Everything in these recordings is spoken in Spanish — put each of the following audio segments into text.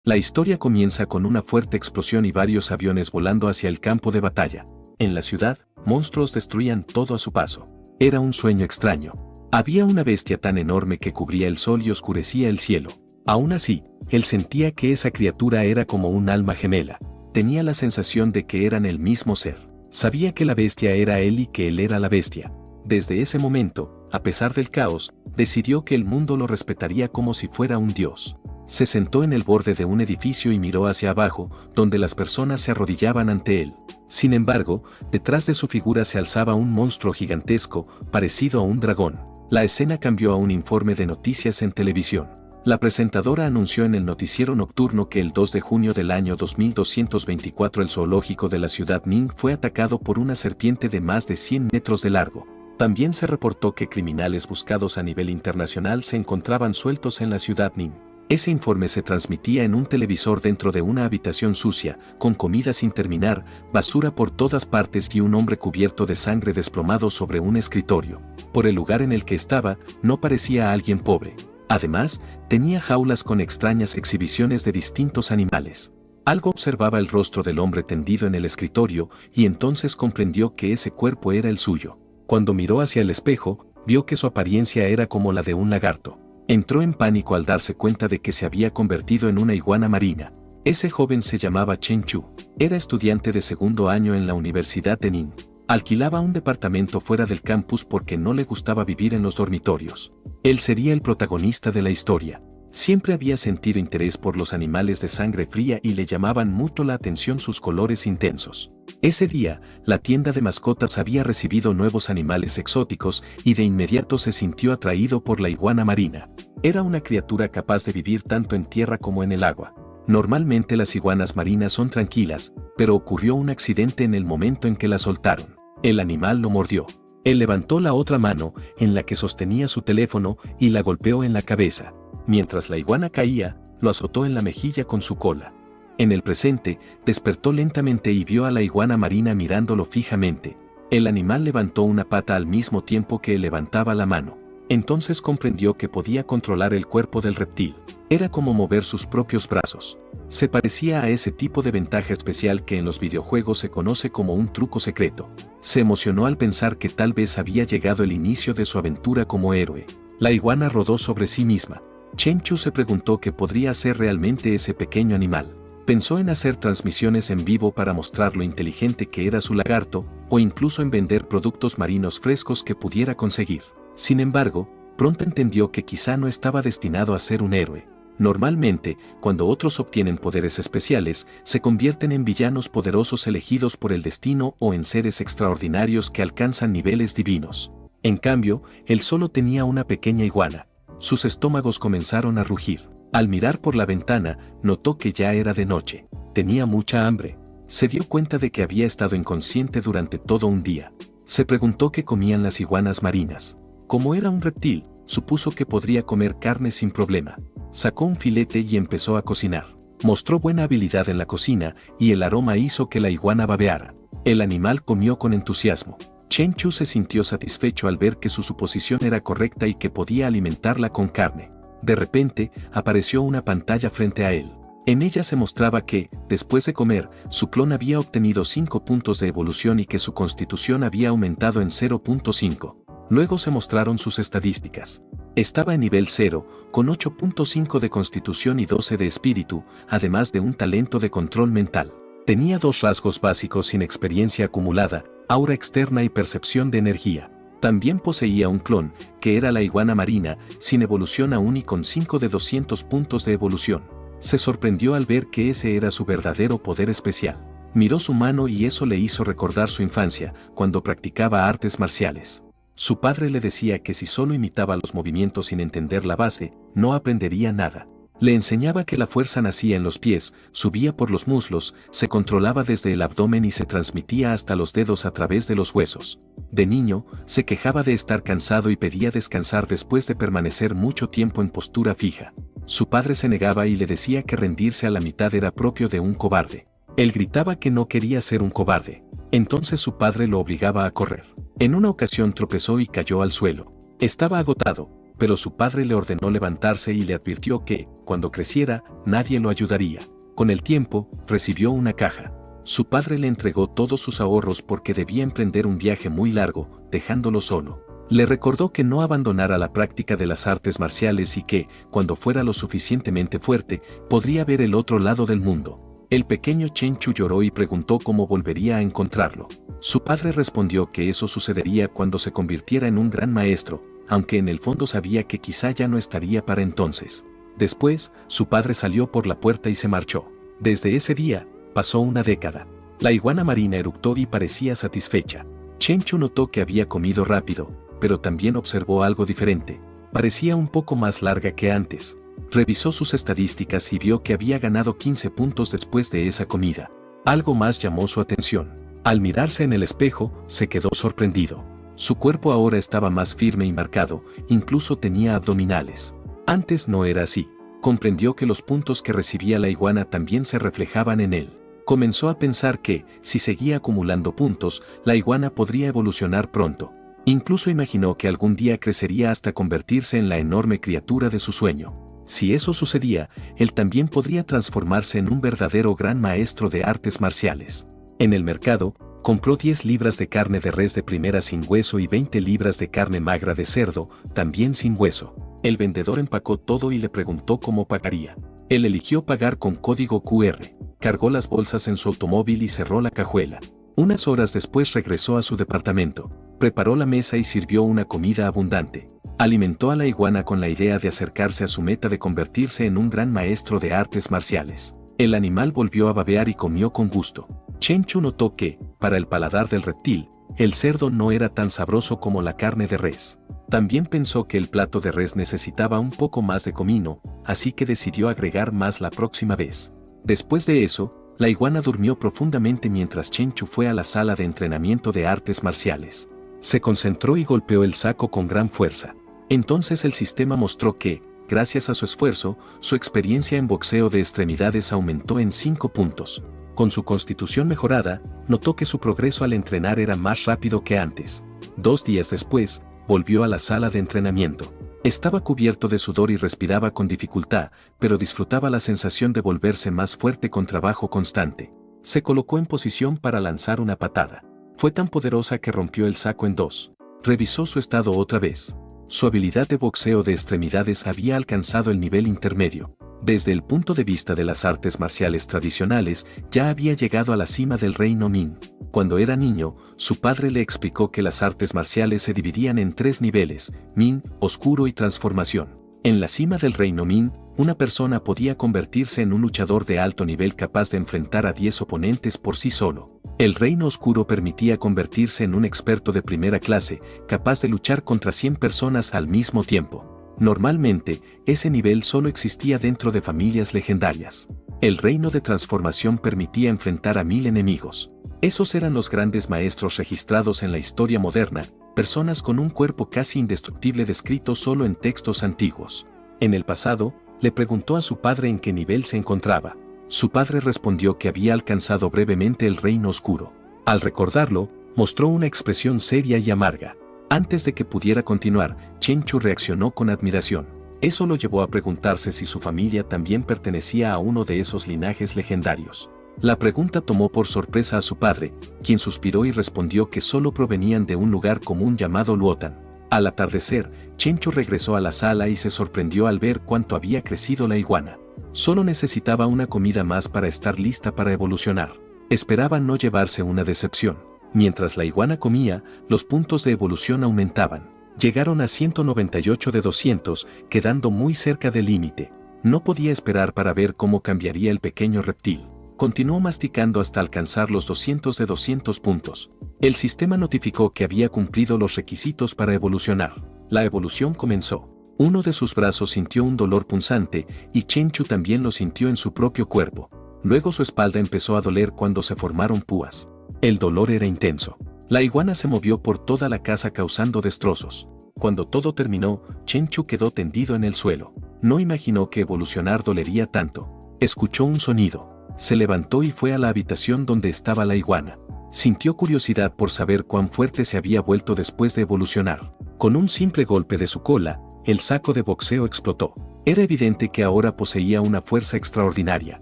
La historia comienza con una fuerte explosión y varios aviones volando hacia el campo de batalla. En la ciudad, monstruos destruían todo a su paso. Era un sueño extraño. Había una bestia tan enorme que cubría el sol y oscurecía el cielo. Aún así, él sentía que esa criatura era como un alma gemela. Tenía la sensación de que eran el mismo ser. Sabía que la bestia era él y que él era la bestia. Desde ese momento, a pesar del caos, decidió que el mundo lo respetaría como si fuera un dios. Se sentó en el borde de un edificio y miró hacia abajo, donde las personas se arrodillaban ante él. Sin embargo, detrás de su figura se alzaba un monstruo gigantesco, parecido a un dragón. La escena cambió a un informe de noticias en televisión. La presentadora anunció en el noticiero nocturno que el 2 de junio del año 2224 el zoológico de la ciudad Ning fue atacado por una serpiente de más de 100 metros de largo. También se reportó que criminales buscados a nivel internacional se encontraban sueltos en la ciudad Ning. Ese informe se transmitía en un televisor dentro de una habitación sucia, con comida sin terminar, basura por todas partes y un hombre cubierto de sangre desplomado sobre un escritorio. Por el lugar en el que estaba, no parecía alguien pobre. Además, tenía jaulas con extrañas exhibiciones de distintos animales. Algo observaba el rostro del hombre tendido en el escritorio y entonces comprendió que ese cuerpo era el suyo. Cuando miró hacia el espejo, vio que su apariencia era como la de un lagarto. Entró en pánico al darse cuenta de que se había convertido en una iguana marina. Ese joven se llamaba Chen Chu. Era estudiante de segundo año en la Universidad de Ning. Alquilaba un departamento fuera del campus porque no le gustaba vivir en los dormitorios. Él sería el protagonista de la historia. Siempre había sentido interés por los animales de sangre fría y le llamaban mucho la atención sus colores intensos. Ese día, la tienda de mascotas había recibido nuevos animales exóticos y de inmediato se sintió atraído por la iguana marina. Era una criatura capaz de vivir tanto en tierra como en el agua. Normalmente las iguanas marinas son tranquilas, pero ocurrió un accidente en el momento en que la soltaron. El animal lo mordió. Él levantó la otra mano, en la que sostenía su teléfono, y la golpeó en la cabeza. Mientras la iguana caía, lo azotó en la mejilla con su cola. En el presente, despertó lentamente y vio a la iguana marina mirándolo fijamente. El animal levantó una pata al mismo tiempo que él levantaba la mano. Entonces comprendió que podía controlar el cuerpo del reptil. Era como mover sus propios brazos. Se parecía a ese tipo de ventaja especial que en los videojuegos se conoce como un truco secreto. Se emocionó al pensar que tal vez había llegado el inicio de su aventura como héroe. La iguana rodó sobre sí misma. Chen Chu se preguntó qué podría ser realmente ese pequeño animal. Pensó en hacer transmisiones en vivo para mostrar lo inteligente que era su lagarto, o incluso en vender productos marinos frescos que pudiera conseguir. Sin embargo, pronto entendió que quizá no estaba destinado a ser un héroe. Normalmente, cuando otros obtienen poderes especiales, se convierten en villanos poderosos elegidos por el destino o en seres extraordinarios que alcanzan niveles divinos. En cambio, él solo tenía una pequeña iguana. Sus estómagos comenzaron a rugir. Al mirar por la ventana, notó que ya era de noche. Tenía mucha hambre. Se dio cuenta de que había estado inconsciente durante todo un día. Se preguntó qué comían las iguanas marinas. Como era un reptil, supuso que podría comer carne sin problema. Sacó un filete y empezó a cocinar. Mostró buena habilidad en la cocina y el aroma hizo que la iguana babeara. El animal comió con entusiasmo. Chen Chu se sintió satisfecho al ver que su suposición era correcta y que podía alimentarla con carne. De repente, apareció una pantalla frente a él. En ella se mostraba que, después de comer, su clon había obtenido 5 puntos de evolución y que su constitución había aumentado en 0.5. Luego se mostraron sus estadísticas. Estaba en nivel 0, con 8.5 de constitución y 12 de espíritu, además de un talento de control mental. Tenía 2 rasgos básicos sin experiencia acumulada, aura externa y percepción de energía. También poseía un clon, que era la iguana marina, sin evolución aún y con 5 de 200 puntos de evolución. Se sorprendió al ver que ese era su verdadero poder especial. Miró su mano y eso le hizo recordar su infancia, cuando practicaba artes marciales. Su padre le decía que si solo imitaba los movimientos sin entender la base, no aprendería nada. Le enseñaba que la fuerza nacía en los pies, subía por los muslos, se controlaba desde el abdomen y se transmitía hasta los dedos a través de los huesos. De niño, se quejaba de estar cansado y pedía descansar después de permanecer mucho tiempo en postura fija. Su padre se negaba y le decía que rendirse a la mitad era propio de un cobarde. Él gritaba que no quería ser un cobarde. Entonces su padre lo obligaba a correr. En una ocasión tropezó y cayó al suelo. Estaba agotado, pero su padre le ordenó levantarse y le advirtió que, cuando creciera, nadie lo ayudaría. Con el tiempo, recibió una caja. Su padre le entregó todos sus ahorros porque debía emprender un viaje muy largo, dejándolo solo. Le recordó que no abandonara la práctica de las artes marciales y que, cuando fuera lo suficientemente fuerte, podría ver el otro lado del mundo. El pequeño Chenchu lloró y preguntó cómo volvería a encontrarlo. Su padre respondió que eso sucedería cuando se convirtiera en un gran maestro, aunque en el fondo sabía que quizá ya no estaría para entonces. Después, su padre salió por la puerta y se marchó. Desde ese día, pasó una década. La iguana marina eructó y parecía satisfecha. Chenchu notó que había comido rápido, pero también observó algo diferente. Parecía un poco más larga que antes. Revisó sus estadísticas y vio que había ganado 15 puntos después de esa comida. Algo más llamó su atención. Al mirarse en el espejo, se quedó sorprendido. Su cuerpo ahora estaba más firme y marcado, incluso tenía abdominales. Antes no era así. Comprendió que los puntos que recibía la iguana también se reflejaban en él. Comenzó a pensar que, si seguía acumulando puntos, la iguana podría evolucionar pronto. Incluso imaginó que algún día crecería hasta convertirse en la enorme criatura de su sueño. Si eso sucedía, él también podría transformarse en un verdadero gran maestro de artes marciales. En el mercado, compró 10 libras de carne de res de primera sin hueso y 20 libras de carne magra de cerdo, también sin hueso. El vendedor empacó todo y le preguntó cómo pagaría. Él eligió pagar con código QR. Cargó las bolsas en su automóvil y cerró la cajuela. Unas horas después regresó a su departamento. Preparó la mesa y sirvió una comida abundante. Alimentó a la iguana con la idea de acercarse a su meta de convertirse en un gran maestro de artes marciales. El animal volvió a babear y comió con gusto. Chenchu notó que, para el paladar del reptil, el cerdo no era tan sabroso como la carne de res. También pensó que el plato de res necesitaba un poco más de comino, así que decidió agregar más la próxima vez. Después de eso, la iguana durmió profundamente mientras Chenchu fue a la sala de entrenamiento de artes marciales. Se concentró y golpeó el saco con gran fuerza. Entonces el sistema mostró que, gracias a su esfuerzo, su experiencia en boxeo de extremidades aumentó en 5 puntos. Con su constitución mejorada, notó que su progreso al entrenar era más rápido que antes. 2 días después, volvió a la sala de entrenamiento. Estaba cubierto de sudor y respiraba con dificultad, pero disfrutaba la sensación de volverse más fuerte con trabajo constante. Se colocó en posición para lanzar una patada. Fue tan poderosa que rompió el saco en 2. Revisó su estado otra vez. Su habilidad de boxeo de extremidades había alcanzado el nivel intermedio. Desde el punto de vista de las artes marciales tradicionales, ya había llegado a la cima del reino Min. Cuando era niño, su padre le explicó que las artes marciales se dividían en 3 niveles: Min, oscuro y transformación. En la cima del reino Min, una persona podía convertirse en un luchador de alto nivel capaz de enfrentar a 10 oponentes por sí solo. El reino oscuro permitía convertirse en un experto de primera clase, capaz de luchar contra 100 personas al mismo tiempo. Normalmente, ese nivel solo existía dentro de familias legendarias. El reino de transformación permitía enfrentar a 1000 enemigos. Esos eran los grandes maestros registrados en la historia moderna, personas con un cuerpo casi indestructible descrito solo en textos antiguos. En el pasado, le preguntó a su padre en qué nivel se encontraba. Su padre respondió que había alcanzado brevemente el reino oscuro. Al recordarlo, mostró una expresión seria y amarga. Antes de que pudiera continuar, Chenchu reaccionó con admiración. Eso lo llevó a preguntarse si su familia también pertenecía a uno de esos linajes legendarios. La pregunta tomó por sorpresa a su padre, quien suspiró y respondió que solo provenían de un lugar común llamado Luotan. Al atardecer, Chenchu regresó a la sala y se sorprendió al ver cuánto había crecido la iguana. Solo necesitaba una comida más para estar lista para evolucionar. Esperaba no llevarse una decepción. Mientras la iguana comía, los puntos de evolución aumentaban. Llegaron a 198 de 200, quedando muy cerca del límite. No podía esperar para ver cómo cambiaría el pequeño reptil. Continuó masticando hasta alcanzar los 200 de 200 puntos. El sistema notificó que había cumplido los requisitos para evolucionar. La evolución comenzó. Uno de sus brazos sintió un dolor punzante, y Chenchu también lo sintió en su propio cuerpo. Luego su espalda empezó a doler cuando se formaron púas. El dolor era intenso. La iguana se movió por toda la casa causando destrozos. Cuando todo terminó, Chenchu quedó tendido en el suelo. No imaginó que evolucionar dolería tanto. Escuchó un sonido. Se levantó y fue a la habitación donde estaba la iguana. Sintió curiosidad por saber cuán fuerte se había vuelto después de evolucionar. Con un simple golpe de su cola, el saco de boxeo explotó. Era evidente que ahora poseía una fuerza extraordinaria.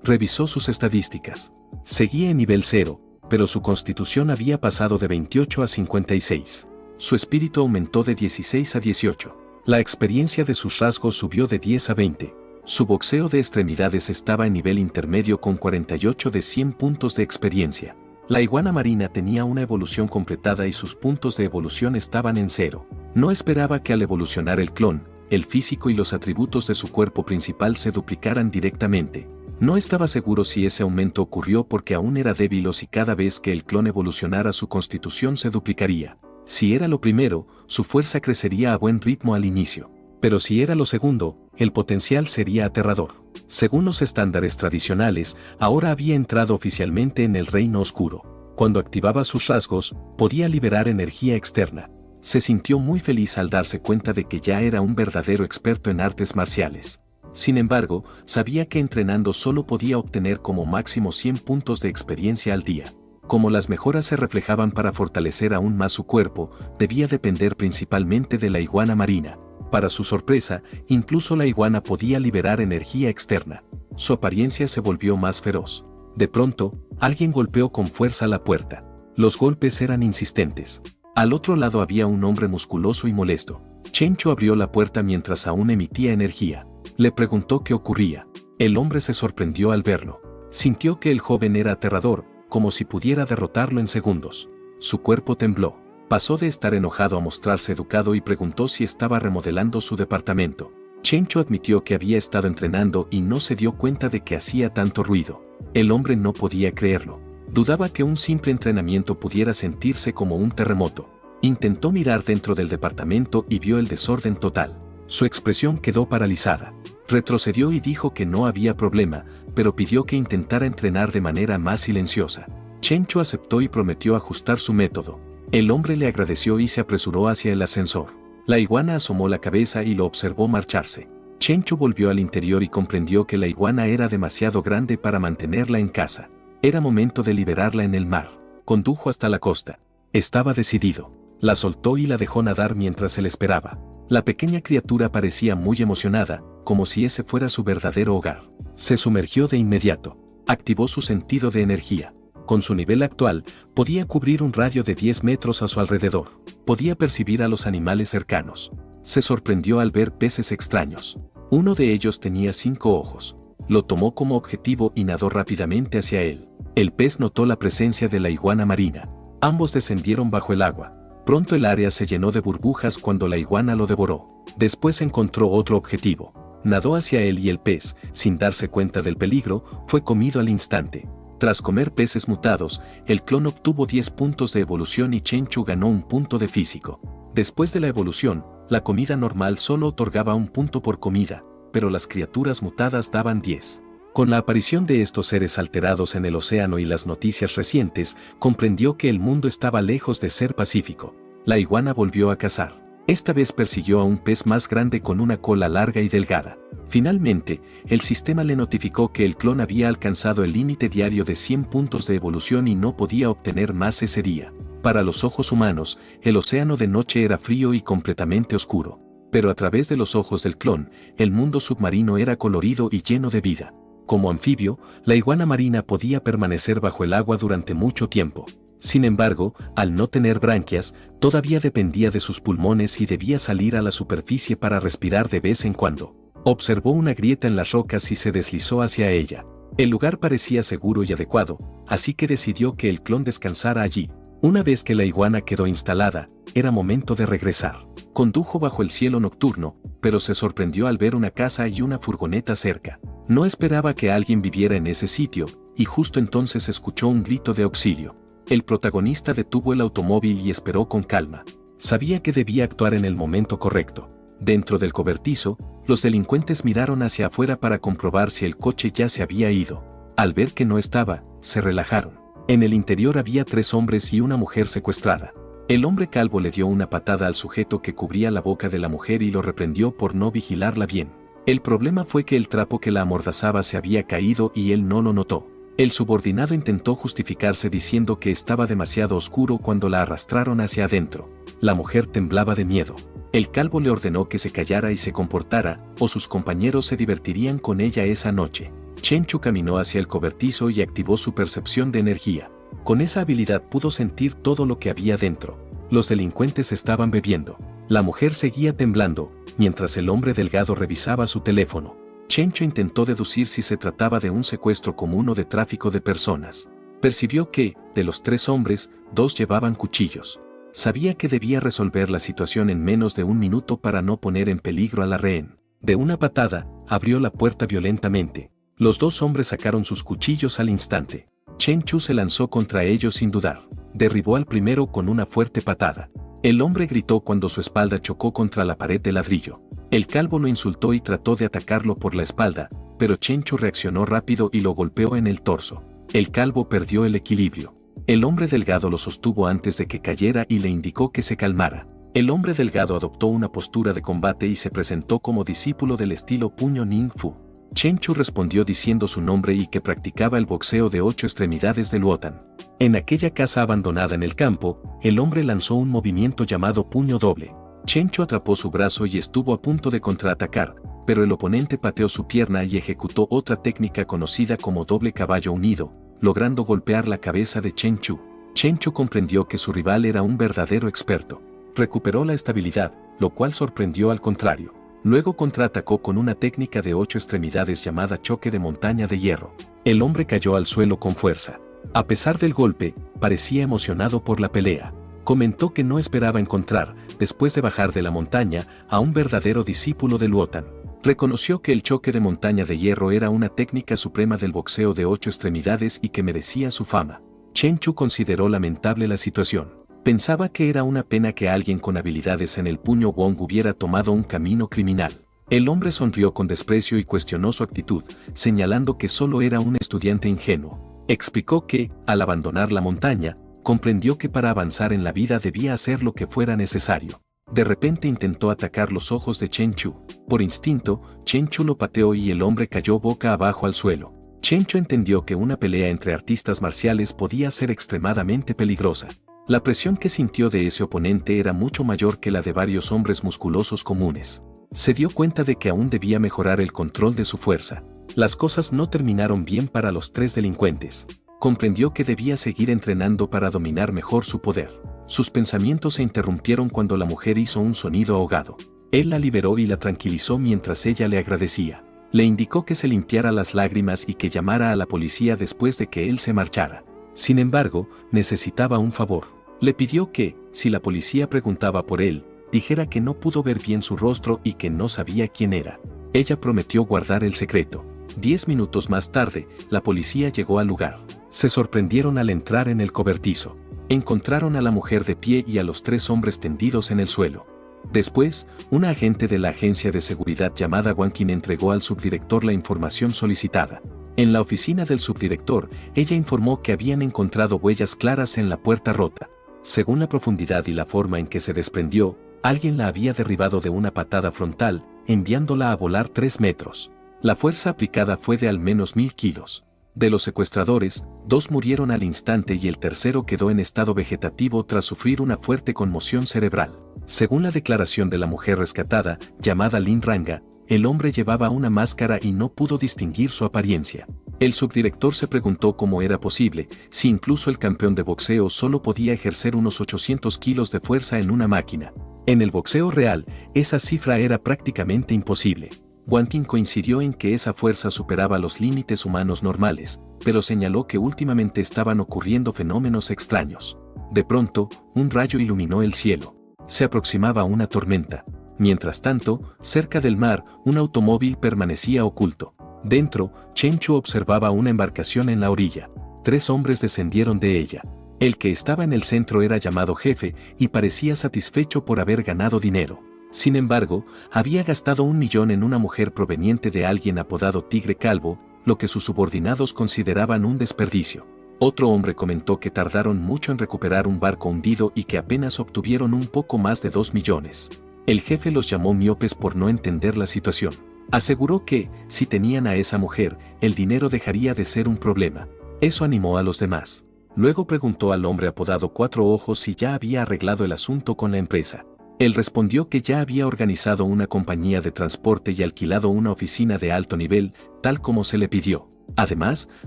Revisó sus estadísticas. Seguía en nivel 0, pero su constitución había pasado de 28 a 56. Su espíritu aumentó de 16 a 18. La experiencia de sus rasgos subió de 10 a 20. Su boxeo de extremidades estaba en nivel intermedio con 48 de 100 puntos de experiencia. La iguana marina tenía una evolución completada y sus puntos de evolución estaban en 0. No esperaba que al evolucionar el clon, el físico y los atributos de su cuerpo principal se duplicaran directamente. No estaba seguro si ese aumento ocurrió porque aún era débil o si cada vez que el clon evolucionara su constitución se duplicaría. Si era lo primero, su fuerza crecería a buen ritmo al inicio. Pero si era lo segundo, el potencial sería aterrador. Según los estándares tradicionales, ahora había entrado oficialmente en el reino oscuro. Cuando activaba sus rasgos, podía liberar energía externa. Se sintió muy feliz al darse cuenta de que ya era un verdadero experto en artes marciales. Sin embargo, sabía que entrenando solo podía obtener como máximo 100 puntos de experiencia al día. Como las mejoras se reflejaban para fortalecer aún más su cuerpo, debía depender principalmente de la iguana marina. Para su sorpresa, incluso la iguana podía liberar energía externa. Su apariencia se volvió más feroz. De pronto, alguien golpeó con fuerza la puerta. Los golpes eran insistentes. Al otro lado había un hombre musculoso y molesto. Chencho abrió la puerta mientras aún emitía energía. Le preguntó qué ocurría. El hombre se sorprendió al verlo. Sintió que el joven era aterrador, como si pudiera derrotarlo en segundos. Su cuerpo tembló. Pasó de estar enojado a mostrarse educado y preguntó si estaba remodelando su departamento. Chencho admitió que había estado entrenando y no se dio cuenta de que hacía tanto ruido. El hombre no podía creerlo. Dudaba que un simple entrenamiento pudiera sentirse como un terremoto. Intentó mirar dentro del departamento y vio el desorden total. Su expresión quedó paralizada. Retrocedió y dijo que no había problema, pero pidió que intentara entrenar de manera más silenciosa. Chencho aceptó y prometió ajustar su método. El hombre le agradeció y se apresuró hacia el ascensor. La iguana asomó la cabeza y lo observó marcharse. Chencho volvió al interior y comprendió que la iguana era demasiado grande para mantenerla en casa. Era momento de liberarla en el mar. Condujo hasta la costa. Estaba decidido. La soltó y la dejó nadar mientras él esperaba. La pequeña criatura parecía muy emocionada, como si ese fuera su verdadero hogar. Se sumergió de inmediato. Activó su sentido de energía. Con su nivel actual, podía cubrir un radio de 10 metros a su alrededor. Podía percibir a los animales cercanos. Se sorprendió al ver peces extraños. Uno de ellos tenía 5 ojos. Lo tomó como objetivo y nadó rápidamente hacia él. El pez notó la presencia de la iguana marina. Ambos descendieron bajo el agua. Pronto el área se llenó de burbujas cuando la iguana lo devoró. Después encontró otro objetivo. Nadó hacia él y el pez, sin darse cuenta del peligro, fue comido al instante. Tras comer peces mutados, el clon obtuvo 10 puntos de evolución y Chencho ganó un punto de físico. Después de la evolución, la comida normal solo otorgaba un punto por comida, pero las criaturas mutadas daban 10. Con la aparición de estos seres alterados en el océano y las noticias recientes, comprendió que el mundo estaba lejos de ser pacífico. La iguana volvió a cazar. Esta vez persiguió a un pez más grande con una cola larga y delgada. Finalmente, el sistema le notificó que el clon había alcanzado el límite diario de 100 puntos de evolución y no podía obtener más ese día. Para los ojos humanos, el océano de noche era frío y completamente oscuro. Pero a través de los ojos del clon, el mundo submarino era colorido y lleno de vida. Como anfibio, la iguana marina podía permanecer bajo el agua durante mucho tiempo. Sin embargo, al no tener branquias, todavía dependía de sus pulmones y debía salir a la superficie para respirar de vez en cuando. Observó una grieta en las rocas y se deslizó hacia ella. El lugar parecía seguro y adecuado, así que decidió que el clon descansara allí. Una vez que la iguana quedó instalada, era momento de regresar. Condujo bajo el cielo nocturno, pero se sorprendió al ver una casa y una furgoneta cerca. No esperaba que alguien viviera en ese sitio, y justo entonces escuchó un grito de auxilio. El protagonista detuvo el automóvil y esperó con calma. Sabía que debía actuar en el momento correcto. Dentro del cobertizo, los delincuentes miraron hacia afuera para comprobar si el coche ya se había ido. Al ver que no estaba, se relajaron. En el interior había 3 hombres y una mujer secuestrada. El hombre calvo le dio una patada al sujeto que cubría la boca de la mujer y lo reprendió por no vigilarla bien. El problema fue que el trapo que la amordazaba se había caído y él no lo notó. El subordinado intentó justificarse diciendo que estaba demasiado oscuro cuando la arrastraron hacia adentro. La mujer temblaba de miedo. El calvo le ordenó que se callara y se comportara, o sus compañeros se divertirían con ella esa noche. Chenchu caminó hacia el cobertizo y activó su percepción de energía. Con esa habilidad pudo sentir todo lo que había dentro. Los delincuentes estaban bebiendo. La mujer seguía temblando, mientras el hombre delgado revisaba su teléfono. Chenchu intentó deducir si se trataba de un secuestro común o de tráfico de personas. Percibió que, de los 3 hombres, 2 llevaban cuchillos. Sabía que debía resolver la situación en menos de 1 minuto para no poner en peligro a la rehén. De una patada, abrió la puerta violentamente. Los 2 hombres sacaron sus cuchillos al instante. Chenchu se lanzó contra ellos sin dudar. Derribó al primero con una fuerte patada. El hombre gritó cuando su espalda chocó contra la pared de ladrillo. El calvo lo insultó y trató de atacarlo por la espalda, pero Chenchu reaccionó rápido y lo golpeó en el torso. El calvo perdió el equilibrio. El hombre delgado lo sostuvo antes de que cayera y le indicó que se calmara. El hombre delgado adoptó una postura de combate y se presentó como discípulo del estilo puño Ning Fu. Chenchu respondió diciendo su nombre y que practicaba el boxeo de 8 extremidades de Luotan. En aquella casa abandonada en el campo, el hombre lanzó un movimiento llamado puño doble. Chenchu atrapó su brazo y estuvo a punto de contraatacar, pero el oponente pateó su pierna y ejecutó otra técnica conocida como doble caballo unido, logrando golpear la cabeza de Chenchu. Chenchu comprendió que su rival era un verdadero experto. Recuperó la estabilidad, lo cual sorprendió al contrario. Luego contraatacó con una técnica de 8 extremidades llamada choque de montaña de hierro. El hombre cayó al suelo con fuerza. A pesar del golpe, parecía emocionado por la pelea. Comentó que no esperaba encontrar, después de bajar de la montaña, a un verdadero discípulo de Luotan. Reconoció que el choque de montaña de hierro era una técnica suprema del boxeo de 8 extremidades y que merecía su fama. Chenchu consideró lamentable la situación. Pensaba que era una pena que alguien con habilidades en el puño Wong hubiera tomado un camino criminal. El hombre sonrió con desprecio y cuestionó su actitud, señalando que solo era un estudiante ingenuo. Explicó que, al abandonar la montaña, comprendió que para avanzar en la vida debía hacer lo que fuera necesario. De repente intentó atacar los ojos de Chenchu. Por instinto, Chenchu lo pateó y el hombre cayó boca abajo al suelo. Chenchu entendió que una pelea entre artistas marciales podía ser extremadamente peligrosa. La presión que sintió de ese oponente era mucho mayor que la de varios hombres musculosos comunes. Se dio cuenta de que aún debía mejorar el control de su fuerza. Las cosas no terminaron bien para los 3 delincuentes. Comprendió que debía seguir entrenando para dominar mejor su poder. Sus pensamientos se interrumpieron cuando la mujer hizo un sonido ahogado. Él la liberó y la tranquilizó mientras ella le agradecía. Le indicó que se limpiara las lágrimas y que llamara a la policía después de que él se marchara. Sin embargo, necesitaba un favor. Le pidió que, si la policía preguntaba por él, dijera que no pudo ver bien su rostro y que no sabía quién era. Ella prometió guardar el secreto. 10 minutos más tarde, la policía llegó al lugar. Se sorprendieron al entrar en el cobertizo. Encontraron a la mujer de pie y a los 3 hombres tendidos en el suelo. Después, un agente de la agencia de seguridad llamada Wankin entregó al subdirector la información solicitada. En la oficina del subdirector, ella informó que habían encontrado huellas claras en la puerta rota. Según la profundidad y la forma en que se desprendió, alguien la había derribado de una patada frontal, enviándola a volar 3 metros. La fuerza aplicada fue de al menos 1000 kilos. De los secuestradores, 2 murieron al instante y el tercero quedó en estado vegetativo tras sufrir una fuerte conmoción cerebral. Según la declaración de la mujer rescatada, llamada Lin Ranga, el hombre llevaba una máscara y no pudo distinguir su apariencia. El subdirector se preguntó cómo era posible, si incluso el campeón de boxeo solo podía ejercer unos 800 kilos de fuerza en una máquina. En el boxeo real, esa cifra era prácticamente imposible. Wankin coincidió en que esa fuerza superaba los límites humanos normales, pero señaló que últimamente estaban ocurriendo fenómenos extraños. De pronto, un rayo iluminó el cielo. Se aproximaba una tormenta. Mientras tanto, cerca del mar, un automóvil permanecía oculto. Dentro, Chenchu observaba una embarcación en la orilla. 3 hombres descendieron de ella. El que estaba en el centro era llamado jefe y parecía satisfecho por haber ganado dinero. Sin embargo, había gastado 1 millón en una mujer proveniente de alguien apodado Tigre Calvo, lo que sus subordinados consideraban un desperdicio. Otro hombre comentó que tardaron mucho en recuperar un barco hundido y que apenas obtuvieron un poco más de 2 millones. El jefe los llamó miopes por no entender la situación. Aseguró que, si tenían a esa mujer, el dinero dejaría de ser un problema. Eso animó a los demás. Luego preguntó al hombre apodado Cuatro Ojos si ya había arreglado el asunto con la empresa. Él respondió que ya había organizado una compañía de transporte y alquilado una oficina de alto nivel, tal como se le pidió. Además,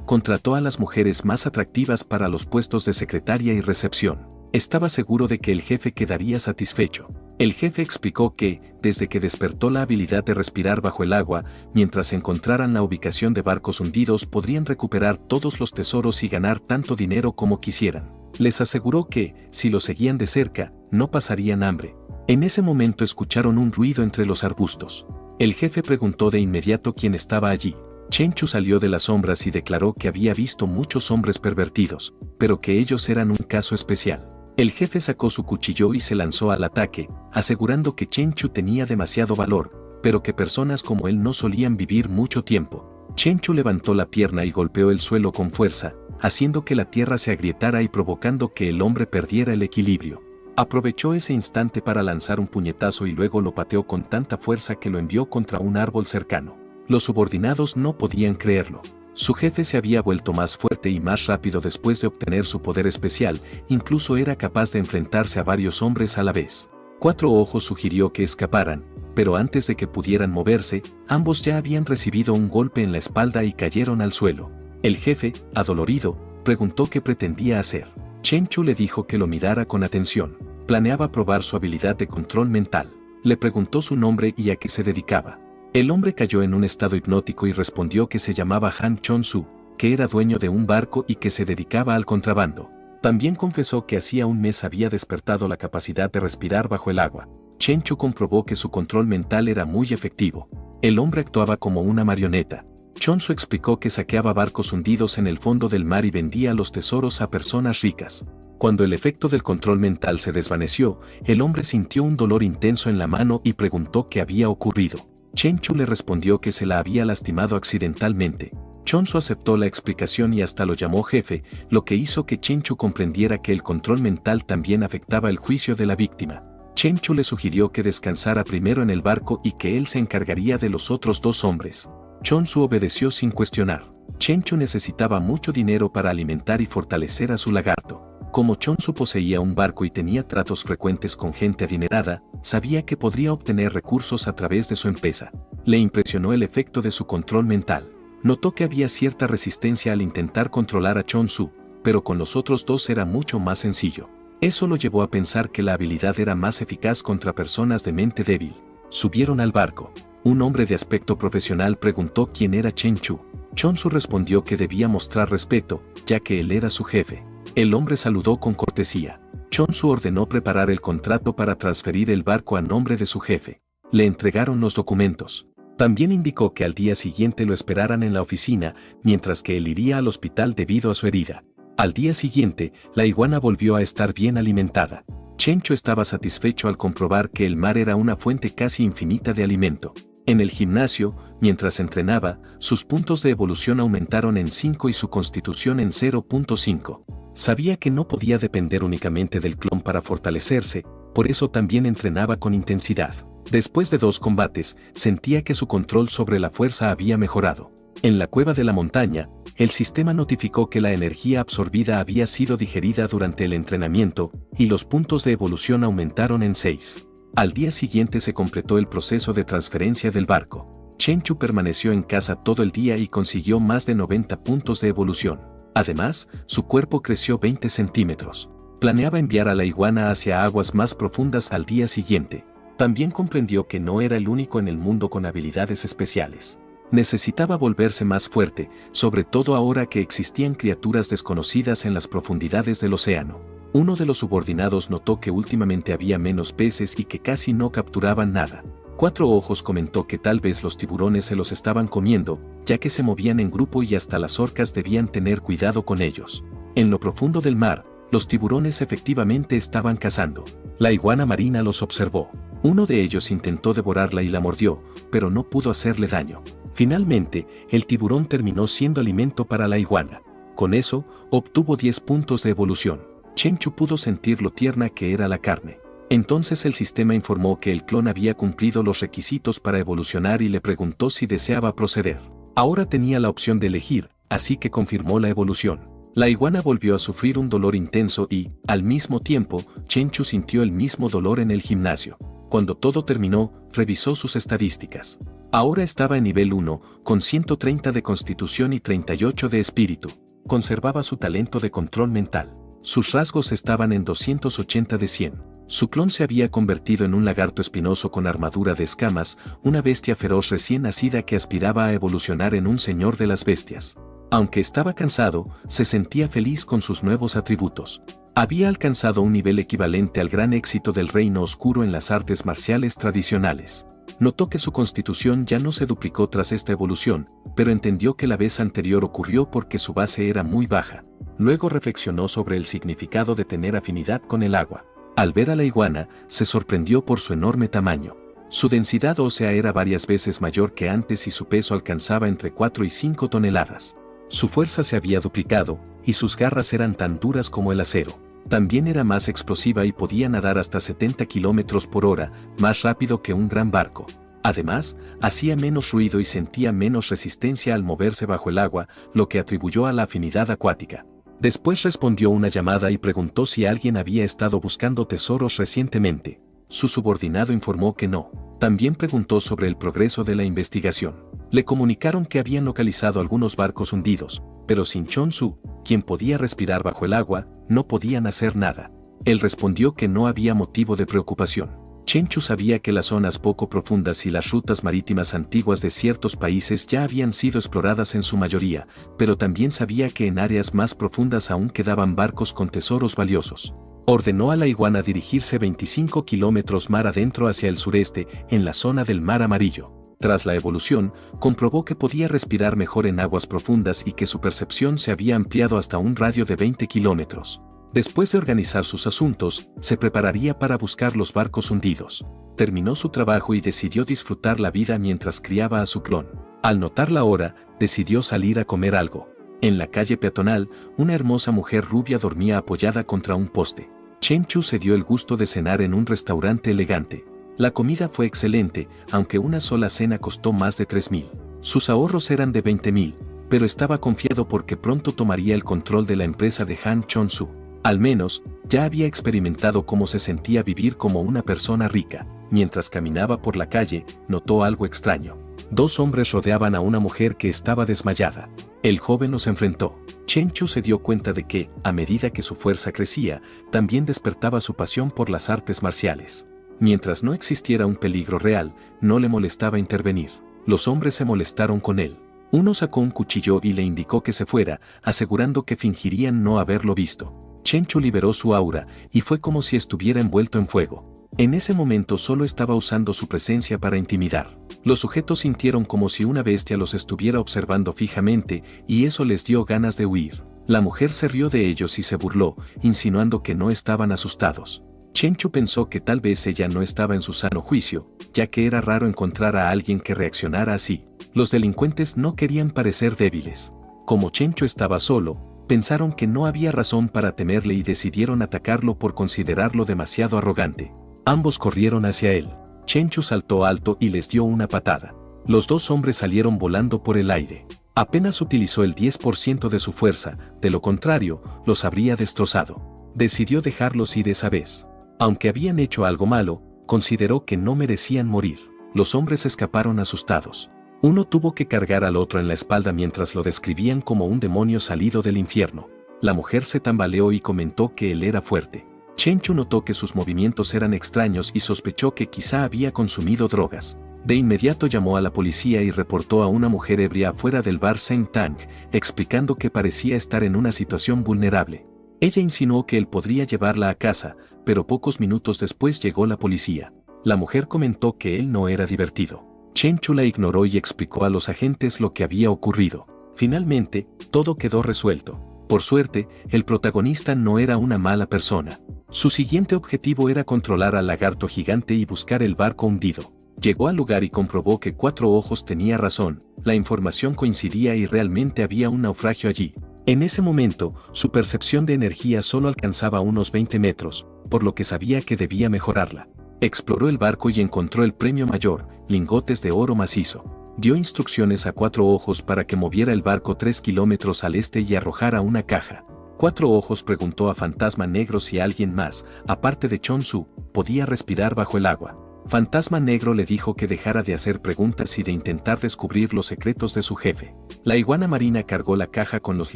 contrató a las mujeres más atractivas para los puestos de secretaria y recepción. Estaba seguro de que el jefe quedaría satisfecho. El jefe explicó que, desde que despertó la habilidad de respirar bajo el agua, mientras encontraran la ubicación de barcos hundidos podrían recuperar todos los tesoros y ganar tanto dinero como quisieran. Les aseguró que, si lo seguían de cerca, no pasarían hambre. En ese momento escucharon un ruido entre los arbustos. El jefe preguntó de inmediato quién estaba allí. Chenchu salió de las sombras y declaró que había visto muchos hombres pervertidos, pero que ellos eran un caso especial. El jefe sacó su cuchillo y se lanzó al ataque, asegurando que Chenchu tenía demasiado valor, pero que personas como él no solían vivir mucho tiempo. Chenchu levantó la pierna y golpeó el suelo con fuerza, haciendo que la tierra se agrietara y provocando que el hombre perdiera el equilibrio. Aprovechó ese instante para lanzar un puñetazo y luego lo pateó con tanta fuerza que lo envió contra un árbol cercano. Los subordinados no podían creerlo. Su jefe se había vuelto más fuerte y más rápido después de obtener su poder especial, incluso era capaz de enfrentarse a varios hombres a la vez. Cuatro Ojos sugirió que escaparan, pero antes de que pudieran moverse, ambos ya habían recibido un golpe en la espalda y cayeron al suelo. El jefe, adolorido, preguntó qué pretendía hacer. Chenchu le dijo que lo mirara con atención. Planeaba probar su habilidad de control mental. Le preguntó su nombre y a qué se dedicaba. El hombre cayó en un estado hipnótico y respondió que se llamaba Han Chon-su, que era dueño de un barco y que se dedicaba al contrabando. También confesó que hacía un mes había despertado la capacidad de respirar bajo el agua. Chenchu comprobó que su control mental era muy efectivo. El hombre actuaba como una marioneta. Chon-su explicó que saqueaba barcos hundidos en el fondo del mar y vendía los tesoros a personas ricas. Cuando el efecto del control mental se desvaneció, el hombre sintió un dolor intenso en la mano y preguntó qué había ocurrido. Chenchu le respondió que se la había lastimado accidentalmente. Chon-su aceptó la explicación y hasta lo llamó jefe, lo que hizo que Chenchu comprendiera que el control mental también afectaba el juicio de la víctima. Chenchu le sugirió que descansara primero en el barco y que él se encargaría de los otros dos hombres. Chon-su obedeció sin cuestionar. Chenchu necesitaba mucho dinero para alimentar y fortalecer a su lagarto. Como Chon-su poseía un barco y tenía tratos frecuentes con gente adinerada, sabía que podría obtener recursos a través de su empresa. Le impresionó el efecto de su control mental. Notó que había cierta resistencia al intentar controlar a Chon-su, pero con los otros dos era mucho más sencillo. Eso lo llevó a pensar que la habilidad era más eficaz contra personas de mente débil. Subieron al barco. Un hombre de aspecto profesional preguntó quién era Chenchu. Chon-su respondió que debía mostrar respeto, ya que él era su jefe. El hombre saludó con cortesía. Chon-su ordenó preparar el contrato para transferir el barco a nombre de su jefe. Le entregaron los documentos. También indicó que al día siguiente lo esperaran en la oficina, mientras que él iría al hospital debido a su herida. Al día siguiente, la iguana volvió a estar bien alimentada. Chenchu estaba satisfecho al comprobar que el mar era una fuente casi infinita de alimento. En el gimnasio, mientras entrenaba, sus puntos de evolución aumentaron en 5 y su constitución en 0.5. Sabía que no podía depender únicamente del clon para fortalecerse, por eso también entrenaba con intensidad. Después de 2 combates, sentía que su control sobre la fuerza había mejorado. En la cueva de la montaña, el sistema notificó que la energía absorbida había sido digerida durante el entrenamiento, y los puntos de evolución aumentaron en 6. Al día siguiente se completó el proceso de transferencia del barco. Chenchu permaneció en casa todo el día y consiguió más de 90 puntos de evolución. Además, su cuerpo creció 20 centímetros. Planeaba enviar a la iguana hacia aguas más profundas al día siguiente. También comprendió que no era el único en el mundo con habilidades especiales. Necesitaba volverse más fuerte, sobre todo ahora que existían criaturas desconocidas en las profundidades del océano. Uno de los subordinados notó que últimamente había menos peces y que casi no capturaban nada. Cuatro Ojos comentó que tal vez los tiburones se los estaban comiendo, ya que se movían en grupo y hasta las orcas debían tener cuidado con ellos. En lo profundo del mar, los tiburones efectivamente estaban cazando. La iguana marina los observó. Uno de ellos intentó devorarla y la mordió, pero no pudo hacerle daño. Finalmente, el tiburón terminó siendo alimento para la iguana. Con eso, obtuvo 10 puntos de evolución. Chenchu pudo sentir lo tierna que era la carne. Entonces el sistema informó que el clon había cumplido los requisitos para evolucionar y le preguntó si deseaba proceder. Ahora tenía la opción de elegir, así que confirmó la evolución. La iguana volvió a sufrir un dolor intenso y, al mismo tiempo, Chenchu sintió el mismo dolor en el gimnasio. Cuando todo terminó, revisó sus estadísticas. Ahora estaba en nivel 1, con 130 de constitución y 38 de espíritu. Conservaba su talento de control mental. Sus rasgos estaban en 280 de 100. Su clon se había convertido en un lagarto espinoso con armadura de escamas, una bestia feroz recién nacida que aspiraba a evolucionar en un señor de las bestias. Aunque estaba cansado, se sentía feliz con sus nuevos atributos. Había alcanzado un nivel equivalente al gran éxito del reino oscuro en las artes marciales tradicionales. Notó que su constitución ya no se duplicó tras esta evolución, pero entendió que la vez anterior ocurrió porque su base era muy baja. Luego reflexionó sobre el significado de tener afinidad con el agua. Al ver a la iguana, se sorprendió por su enorme tamaño. Su densidad ósea era varias veces mayor que antes y su peso alcanzaba entre 4 y 5 toneladas. Su fuerza se había duplicado, y sus garras eran tan duras como el acero. También era más explosiva y podía nadar hasta 70 kilómetros por hora, más rápido que un gran barco. Además, hacía menos ruido y sentía menos resistencia al moverse bajo el agua, lo que atribuyó a la afinidad acuática. Después respondió una llamada y preguntó si alguien había estado buscando tesoros recientemente. Su subordinado informó que no. También preguntó sobre el progreso de la investigación. Le comunicaron que habían localizado algunos barcos hundidos, pero sin Chon-Su, quien podía respirar bajo el agua, no podían hacer nada. Él respondió que no había motivo de preocupación. Chenchu sabía que las zonas poco profundas y las rutas marítimas antiguas de ciertos países ya habían sido exploradas en su mayoría, pero también sabía que en áreas más profundas aún quedaban barcos con tesoros valiosos. Ordenó a la iguana dirigirse 25 kilómetros mar adentro hacia el sureste, en la zona del Mar Amarillo. Tras la evolución, comprobó que podía respirar mejor en aguas profundas y que su percepción se había ampliado hasta un radio de 20 kilómetros. Después de organizar sus asuntos, se prepararía para buscar los barcos hundidos. Terminó su trabajo y decidió disfrutar la vida mientras criaba a su clon. Al notar la hora, decidió salir a comer algo. En la calle peatonal, una hermosa mujer rubia dormía apoyada contra un poste. Chenchu se dio el gusto de cenar en un restaurante elegante. La comida fue excelente, aunque una sola cena costó más de 3.000. Sus ahorros eran de 20.000, pero estaba confiado porque pronto tomaría el control de la empresa de Han Chon-Su. Al menos, ya había experimentado cómo se sentía vivir como una persona rica. Mientras caminaba por la calle, notó algo extraño. Dos hombres rodeaban a una mujer que estaba desmayada. El joven los enfrentó. Chenchu se dio cuenta de que, a medida que su fuerza crecía, también despertaba su pasión por las artes marciales. Mientras no existiera un peligro real, no le molestaba intervenir. Los hombres se molestaron con él. Uno sacó un cuchillo y le indicó que se fuera, asegurando que fingirían no haberlo visto. Chenchu liberó su aura, y fue como si estuviera envuelto en fuego. En ese momento solo estaba usando su presencia para intimidar. Los sujetos sintieron como si una bestia los estuviera observando fijamente, y eso les dio ganas de huir. La mujer se rió de ellos y se burló, insinuando que no estaban asustados. Chenchu pensó que tal vez ella no estaba en su sano juicio, ya que era raro encontrar a alguien que reaccionara así. Los delincuentes no querían parecer débiles. Como Chenchu estaba solo, pensaron que no había razón para temerle y decidieron atacarlo por considerarlo demasiado arrogante. Ambos corrieron hacia él. Chenchu saltó alto y les dio una patada. Los dos hombres salieron volando por el aire. Apenas utilizó el 10% de su fuerza, de lo contrario, los habría destrozado. Decidió dejarlos ir esa vez. Aunque habían hecho algo malo, consideró que no merecían morir. Los hombres escaparon asustados. Uno tuvo que cargar al otro en la espalda mientras lo describían como un demonio salido del infierno. La mujer se tambaleó y comentó que él era fuerte. Chenchu notó que sus movimientos eran extraños y sospechó que quizá había consumido drogas. De inmediato llamó a la policía y reportó a una mujer ebria afuera del bar Saint Tang, explicando que parecía estar en una situación vulnerable. Ella insinuó que él podría llevarla a casa, pero pocos minutos después llegó la policía. La mujer comentó que él no era divertido. Chenchu la ignoró y explicó a los agentes lo que había ocurrido. Finalmente, todo quedó resuelto. Por suerte, el protagonista no era una mala persona. Su siguiente objetivo era controlar al lagarto gigante y buscar el barco hundido. Llegó al lugar y comprobó que Cuatro Ojos tenía razón, la información coincidía y realmente había un naufragio allí. En ese momento, su percepción de energía solo alcanzaba unos 20 metros, por lo que sabía que debía mejorarla. Exploró el barco y encontró el premio mayor, lingotes de oro macizo. Dio instrucciones a Cuatro Ojos para que moviera el barco 3 kilómetros al este y arrojara una caja. Cuatro Ojos preguntó a Fantasma Negro si alguien más, aparte de Chon-Su, podía respirar bajo el agua. Fantasma Negro le dijo que dejara de hacer preguntas y de intentar descubrir los secretos de su jefe. La iguana marina cargó la caja con los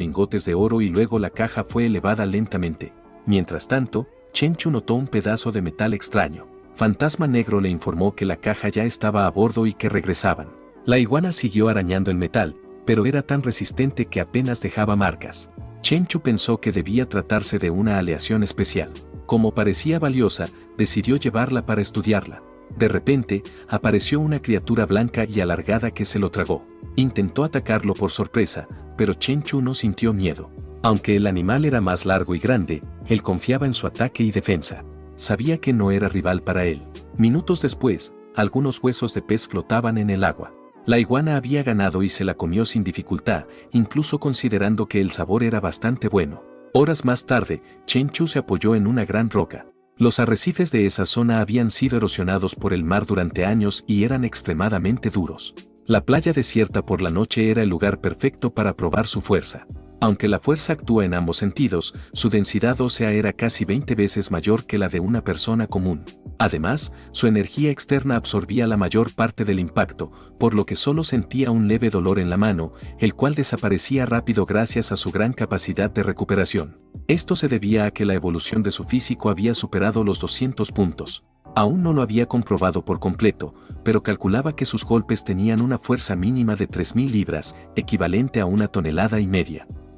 lingotes de oro y luego la caja fue elevada lentamente. Mientras tanto, Chenchu notó un pedazo de metal extraño. Fantasma Negro le informó que la caja ya estaba a bordo y que regresaban. La iguana siguió arañando el metal, pero era tan resistente que apenas dejaba marcas. Chenchu pensó que debía tratarse de una aleación especial. Como parecía valiosa, decidió llevarla para estudiarla. De repente, apareció una criatura blanca y alargada que se lo tragó. Intentó atacarlo por sorpresa, pero Chenchu no sintió miedo. Aunque el animal era más largo y grande, él confiaba en su ataque y defensa. Sabía que no era rival para él. Minutos después, algunos huesos de pez flotaban en el agua. La iguana había ganado y se la comió sin dificultad, incluso considerando que el sabor era bastante bueno. Horas más tarde, Chenchu se apoyó en una gran roca. Los arrecifes de esa zona habían sido erosionados por el mar durante años y eran extremadamente duros. La playa desierta por la noche era el lugar perfecto para probar su fuerza. Aunque la fuerza actúa en ambos sentidos, su densidad ósea era casi 20 veces mayor que la de una persona común. Además, su energía externa absorbía la mayor parte del impacto, por lo que solo sentía un leve dolor en la mano, el cual desaparecía rápido gracias a su gran capacidad de recuperación. Esto se debía a que la evolución de su físico había superado los 200 puntos. Aún no lo había comprobado por completo, pero calculaba que sus golpes tenían una fuerza mínima de 3.000 libras, equivalente a 1,5 toneladas.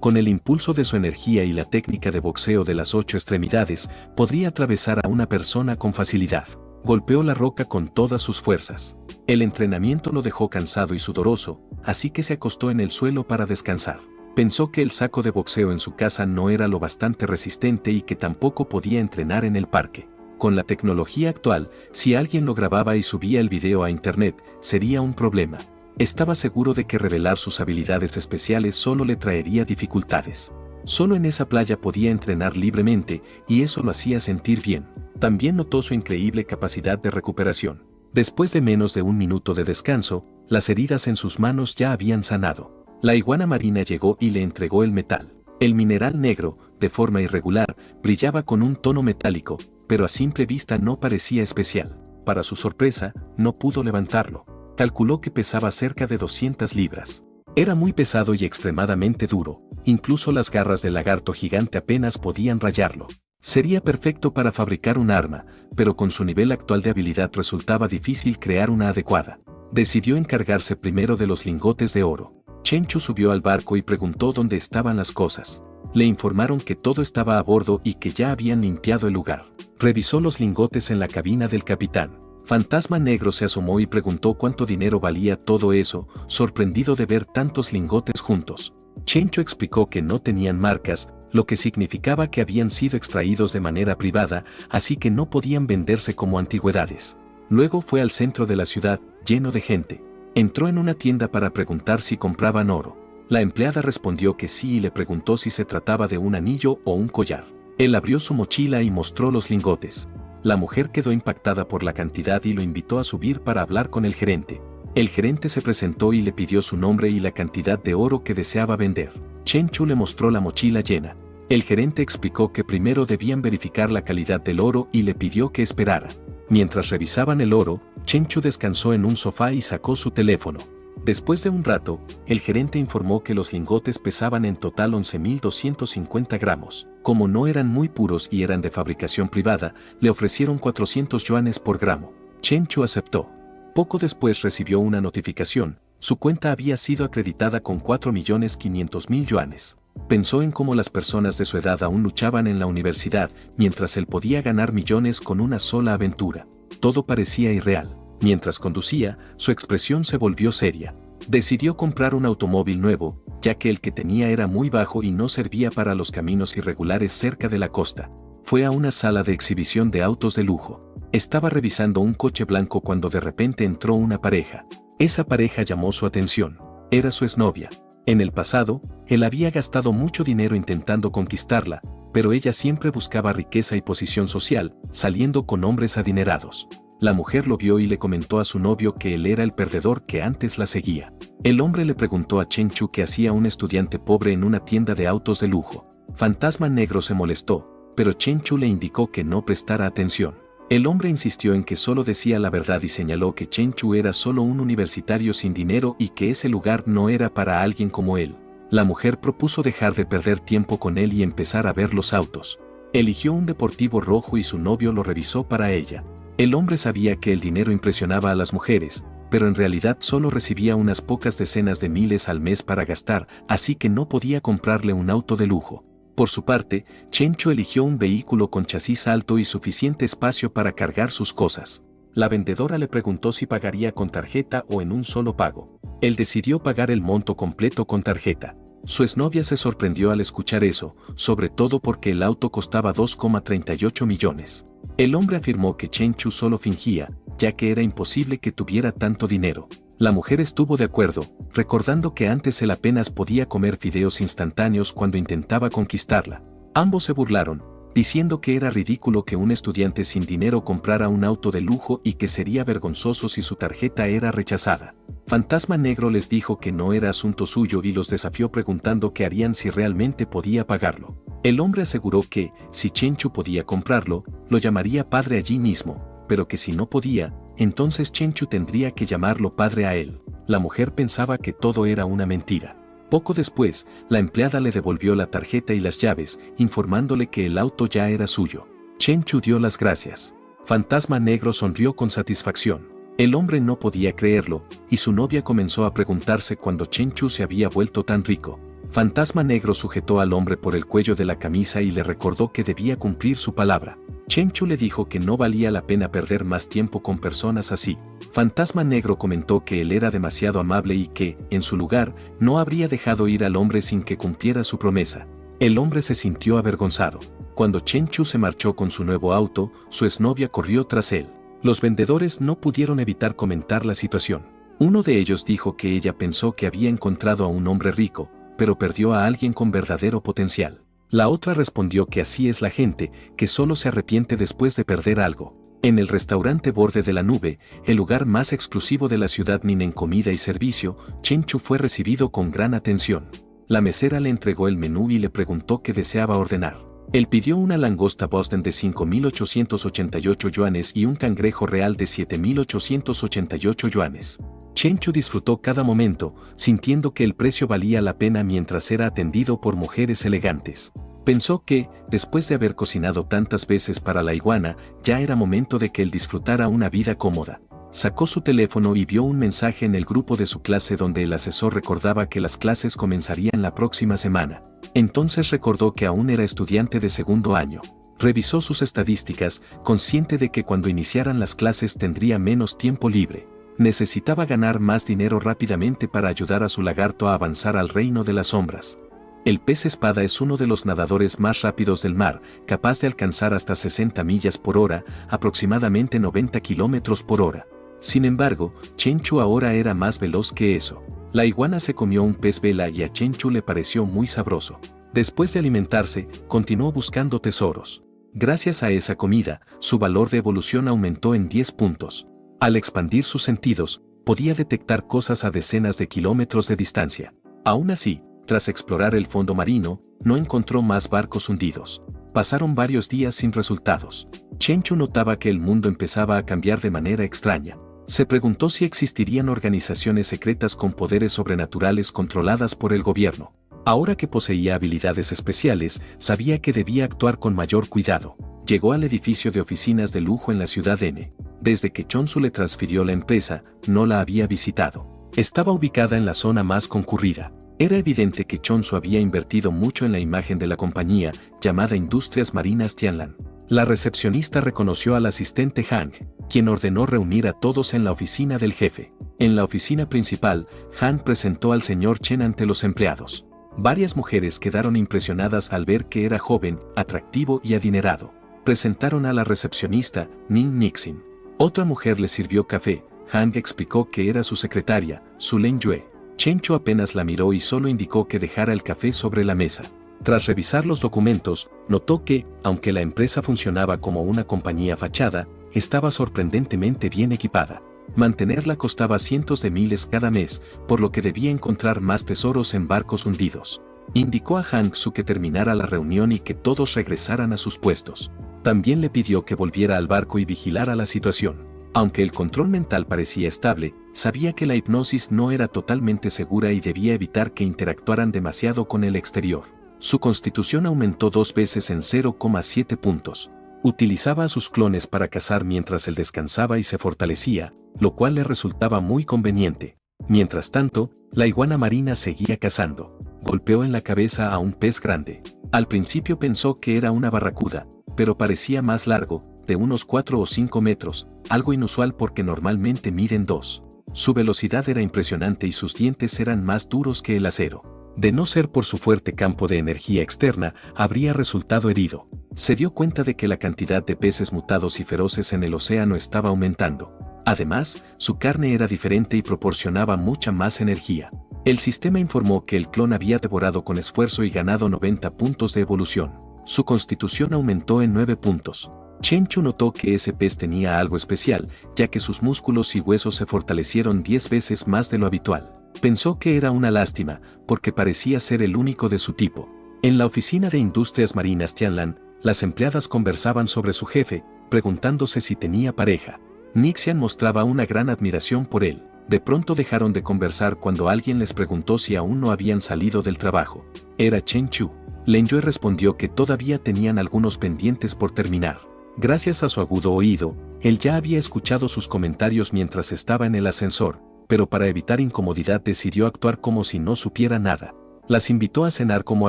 Con el impulso de su energía y la técnica de boxeo de las 8 extremidades, podría atravesar a una persona con facilidad. Golpeó la roca con todas sus fuerzas. El entrenamiento lo dejó cansado y sudoroso, así que se acostó en el suelo para descansar. Pensó que el saco de boxeo en su casa no era lo bastante resistente y que tampoco podía entrenar en el parque. Con la tecnología actual, si alguien lo grababa y subía el video a internet, sería un problema. Estaba seguro de que revelar sus habilidades especiales solo le traería dificultades. Solo en esa playa podía entrenar libremente, y eso lo hacía sentir bien. También notó su increíble capacidad de recuperación. Después de menos de un minuto de descanso, las heridas en sus manos ya habían sanado. La iguana marina llegó y le entregó el metal. El mineral negro, de forma irregular, brillaba con un tono metálico, pero a simple vista no parecía especial. Para su sorpresa, no pudo levantarlo. Calculó que pesaba cerca de 200 libras. Era muy pesado y extremadamente duro, incluso las garras del lagarto gigante apenas podían rayarlo. Sería perfecto para fabricar un arma, pero con su nivel actual de habilidad resultaba difícil crear una adecuada. Decidió encargarse primero de los lingotes de oro. Chenchu subió al barco y preguntó dónde estaban las cosas. Le informaron que todo estaba a bordo y que ya habían limpiado el lugar. Revisó los lingotes en la cabina del capitán. Fantasma Negro se asomó y preguntó cuánto dinero valía todo eso, sorprendido de ver tantos lingotes juntos. Chenchu explicó que no tenían marcas, lo que significaba que habían sido extraídos de manera privada, así que no podían venderse como antigüedades. Luego fue al centro de la ciudad, lleno de gente. Entró en una tienda para preguntar si compraban oro. La empleada respondió que sí y le preguntó si se trataba de un anillo o un collar. Él abrió su mochila y mostró los lingotes. La mujer quedó impactada por la cantidad y lo invitó a subir para hablar con el gerente. El gerente se presentó y le pidió su nombre y la cantidad de oro que deseaba vender. Chenchu le mostró la mochila llena. El gerente explicó que primero debían verificar la calidad del oro y le pidió que esperara. Mientras revisaban el oro, Chenchu descansó en un sofá y sacó su teléfono. Después de un rato, el gerente informó que los lingotes pesaban en total 11.250 gramos. Como no eran muy puros y eran de fabricación privada, le ofrecieron 400 yuanes por gramo. Chenchu aceptó. Poco después recibió una notificación. Su cuenta había sido acreditada con 4.500.000 yuanes. Pensó en cómo las personas de su edad aún luchaban en la universidad, mientras él podía ganar millones con una sola aventura. Todo parecía irreal. Mientras conducía, su expresión se volvió seria. Decidió comprar un automóvil nuevo, ya que el que tenía era muy bajo y no servía para los caminos irregulares cerca de la costa. Fue a una sala de exhibición de autos de lujo. Estaba revisando un coche blanco cuando de repente entró una pareja. Esa pareja llamó su atención. Era su exnovia. En el pasado, él había gastado mucho dinero intentando conquistarla, pero ella siempre buscaba riqueza y posición social, saliendo con hombres adinerados. La mujer lo vio y le comentó a su novio que él era el perdedor que antes la seguía. El hombre le preguntó a Chen Chu qué hacía un estudiante pobre en una tienda de autos de lujo. Fantasma Negro se molestó, pero Chen Chu le indicó que no prestara atención. El hombre insistió en que solo decía la verdad y señaló que Chen Chu era solo un universitario sin dinero y que ese lugar no era para alguien como él. La mujer propuso dejar de perder tiempo con él y empezar a ver los autos. Eligió un deportivo rojo y su novio lo revisó para ella. El hombre sabía que el dinero impresionaba a las mujeres, pero en realidad solo recibía unas pocas decenas de miles al mes para gastar, así que no podía comprarle un auto de lujo. Por su parte, Chen Chu eligió un vehículo con chasis alto y suficiente espacio para cargar sus cosas. La vendedora le preguntó si pagaría con tarjeta o en un solo pago. Él decidió pagar el monto completo con tarjeta. Su exnovia se sorprendió al escuchar eso, sobre todo porque el auto costaba 2,38 millones. El hombre afirmó que Chen Chu solo fingía, ya que era imposible que tuviera tanto dinero. La mujer estuvo de acuerdo, recordando que antes él apenas podía comer fideos instantáneos cuando intentaba conquistarla. Ambos se burlaron, diciendo que era ridículo que un estudiante sin dinero comprara un auto de lujo y que sería vergonzoso si su tarjeta era rechazada. Fantasma Negro les dijo que no era asunto suyo y los desafió preguntando qué harían si realmente podía pagarlo. El hombre aseguró que, si Chen Chu podía comprarlo, lo llamaría padre allí mismo, pero que si no podía, entonces Chen Chu tendría que llamarlo padre a él. La mujer pensaba que todo era una mentira. Poco después, la empleada le devolvió la tarjeta y las llaves, informándole que el auto ya era suyo. Chen Chu dio las gracias. Fantasma Negro sonrió con satisfacción. El hombre no podía creerlo, y su novia comenzó a preguntarse cuándo Chen Chu se había vuelto tan rico. Fantasma Negro sujetó al hombre por el cuello de la camisa y le recordó que debía cumplir su palabra. Chen Chu le dijo que no valía la pena perder más tiempo con personas así. Fantasma Negro comentó que él era demasiado amable y que, en su lugar, no habría dejado ir al hombre sin que cumpliera su promesa. El hombre se sintió avergonzado. Cuando Chen Chu se marchó con su nuevo auto, su exnovia corrió tras él. Los vendedores no pudieron evitar comentar la situación. Uno de ellos dijo que ella pensó que había encontrado a un hombre rico, pero perdió a alguien con verdadero potencial. La otra respondió que así es la gente, que solo se arrepiente después de perder algo. En el restaurante Borde de la Nube, el lugar más exclusivo de la ciudad Nin en comida y servicio, Chen Chu fue recibido con gran atención. La mesera le entregó el menú y le preguntó qué deseaba ordenar. Él pidió una langosta Boston de 5.888 yuanes y un cangrejo real de 7.888 yuanes. Chen Chu disfrutó cada momento, sintiendo que el precio valía la pena mientras era atendido por mujeres elegantes. Pensó que, después de haber cocinado tantas veces para la iguana, ya era momento de que él disfrutara una vida cómoda. Sacó su teléfono y vio un mensaje en el grupo de su clase donde el asesor recordaba que las clases comenzarían la próxima semana. Entonces recordó que aún era estudiante de segundo año. Revisó sus estadísticas, consciente de que cuando iniciaran las clases tendría menos tiempo libre. Necesitaba ganar más dinero rápidamente para ayudar a su lagarto a avanzar al reino de las sombras. El pez espada es uno de los nadadores más rápidos del mar, capaz de alcanzar hasta 60 millas por hora, aproximadamente 90 kilómetros por hora. Sin embargo, Chen Chu ahora era más veloz que eso. La iguana se comió un pez vela y a Chen Chu le pareció muy sabroso. Después de alimentarse, continuó buscando tesoros. Gracias a esa comida, su valor de evolución aumentó en 10 puntos. Al expandir sus sentidos, podía detectar cosas a decenas de kilómetros de distancia. Aún así, tras explorar el fondo marino, no encontró más barcos hundidos. Pasaron varios días sin resultados. Chen Chu notaba que el mundo empezaba a cambiar de manera extraña. Se preguntó si existirían organizaciones secretas con poderes sobrenaturales controladas por el gobierno. Ahora que poseía habilidades especiales, sabía que debía actuar con mayor cuidado. Llegó al edificio de oficinas de lujo en la ciudad N. Desde que Chonsu le transfirió la empresa, no la había visitado. Estaba ubicada en la zona más concurrida. Era evidente que Chonsu había invertido mucho en la imagen de la compañía, llamada Industrias Marinas Tianlan. La recepcionista reconoció al asistente Han, quien ordenó reunir a todos en la oficina del jefe. En la oficina principal, Han presentó al señor Chen ante los empleados. Varias mujeres quedaron impresionadas al ver que era joven, atractivo y adinerado. Presentaron a la recepcionista, Nin Nixin. Otra mujer le sirvió café. Han explicó que era su secretaria, Su Len Yue. Chen Chu apenas la miró y solo indicó que dejara el café sobre la mesa. Tras revisar los documentos, notó que, aunque la empresa funcionaba como una compañía fachada, estaba sorprendentemente bien equipada. Mantenerla costaba cientos de miles cada mes, por lo que debía encontrar más tesoros en barcos hundidos. Indicó a Hang Su que terminara la reunión y que todos regresaran a sus puestos. También le pidió que volviera al barco y vigilara la situación. Aunque el control mental parecía estable, sabía que la hipnosis no era totalmente segura y debía evitar que interactuaran demasiado con el exterior. Su constitución aumentó 2 veces en 0,7 puntos. Utilizaba a sus clones para cazar mientras él descansaba y se fortalecía, lo cual le resultaba muy conveniente. Mientras tanto, la iguana marina seguía cazando. Golpeó en la cabeza a un pez grande. Al principio pensó que era una barracuda, pero parecía más largo, de unos 4 o 5 metros, algo inusual porque normalmente miden 2. Su velocidad era impresionante y sus dientes eran más duros que el acero. De no ser por su fuerte campo de energía externa, habría resultado herido. Se dio cuenta de que la cantidad de peces mutados y feroces en el océano estaba aumentando. Además, su carne era diferente y proporcionaba mucha más energía. El sistema informó que el clon había devorado con esfuerzo y ganado 90 puntos de evolución. Su constitución aumentó en 9 puntos. Chenchu notó que ese pez tenía algo especial, ya que sus músculos y huesos se fortalecieron 10 veces más de lo habitual. Pensó que era una lástima, porque parecía ser el único de su tipo. En la oficina de Industrias Marinas Tianlan, las empleadas conversaban sobre su jefe, preguntándose si tenía pareja. Nixian mostraba una gran admiración por él. De pronto dejaron de conversar cuando alguien les preguntó si aún no habían salido del trabajo. Era Chen Chu. Len Yue respondió que todavía tenían algunos pendientes por terminar. Gracias a su agudo oído, él ya había escuchado sus comentarios mientras estaba en el ascensor, pero para evitar incomodidad decidió actuar como si no supiera nada. Las invitó a cenar como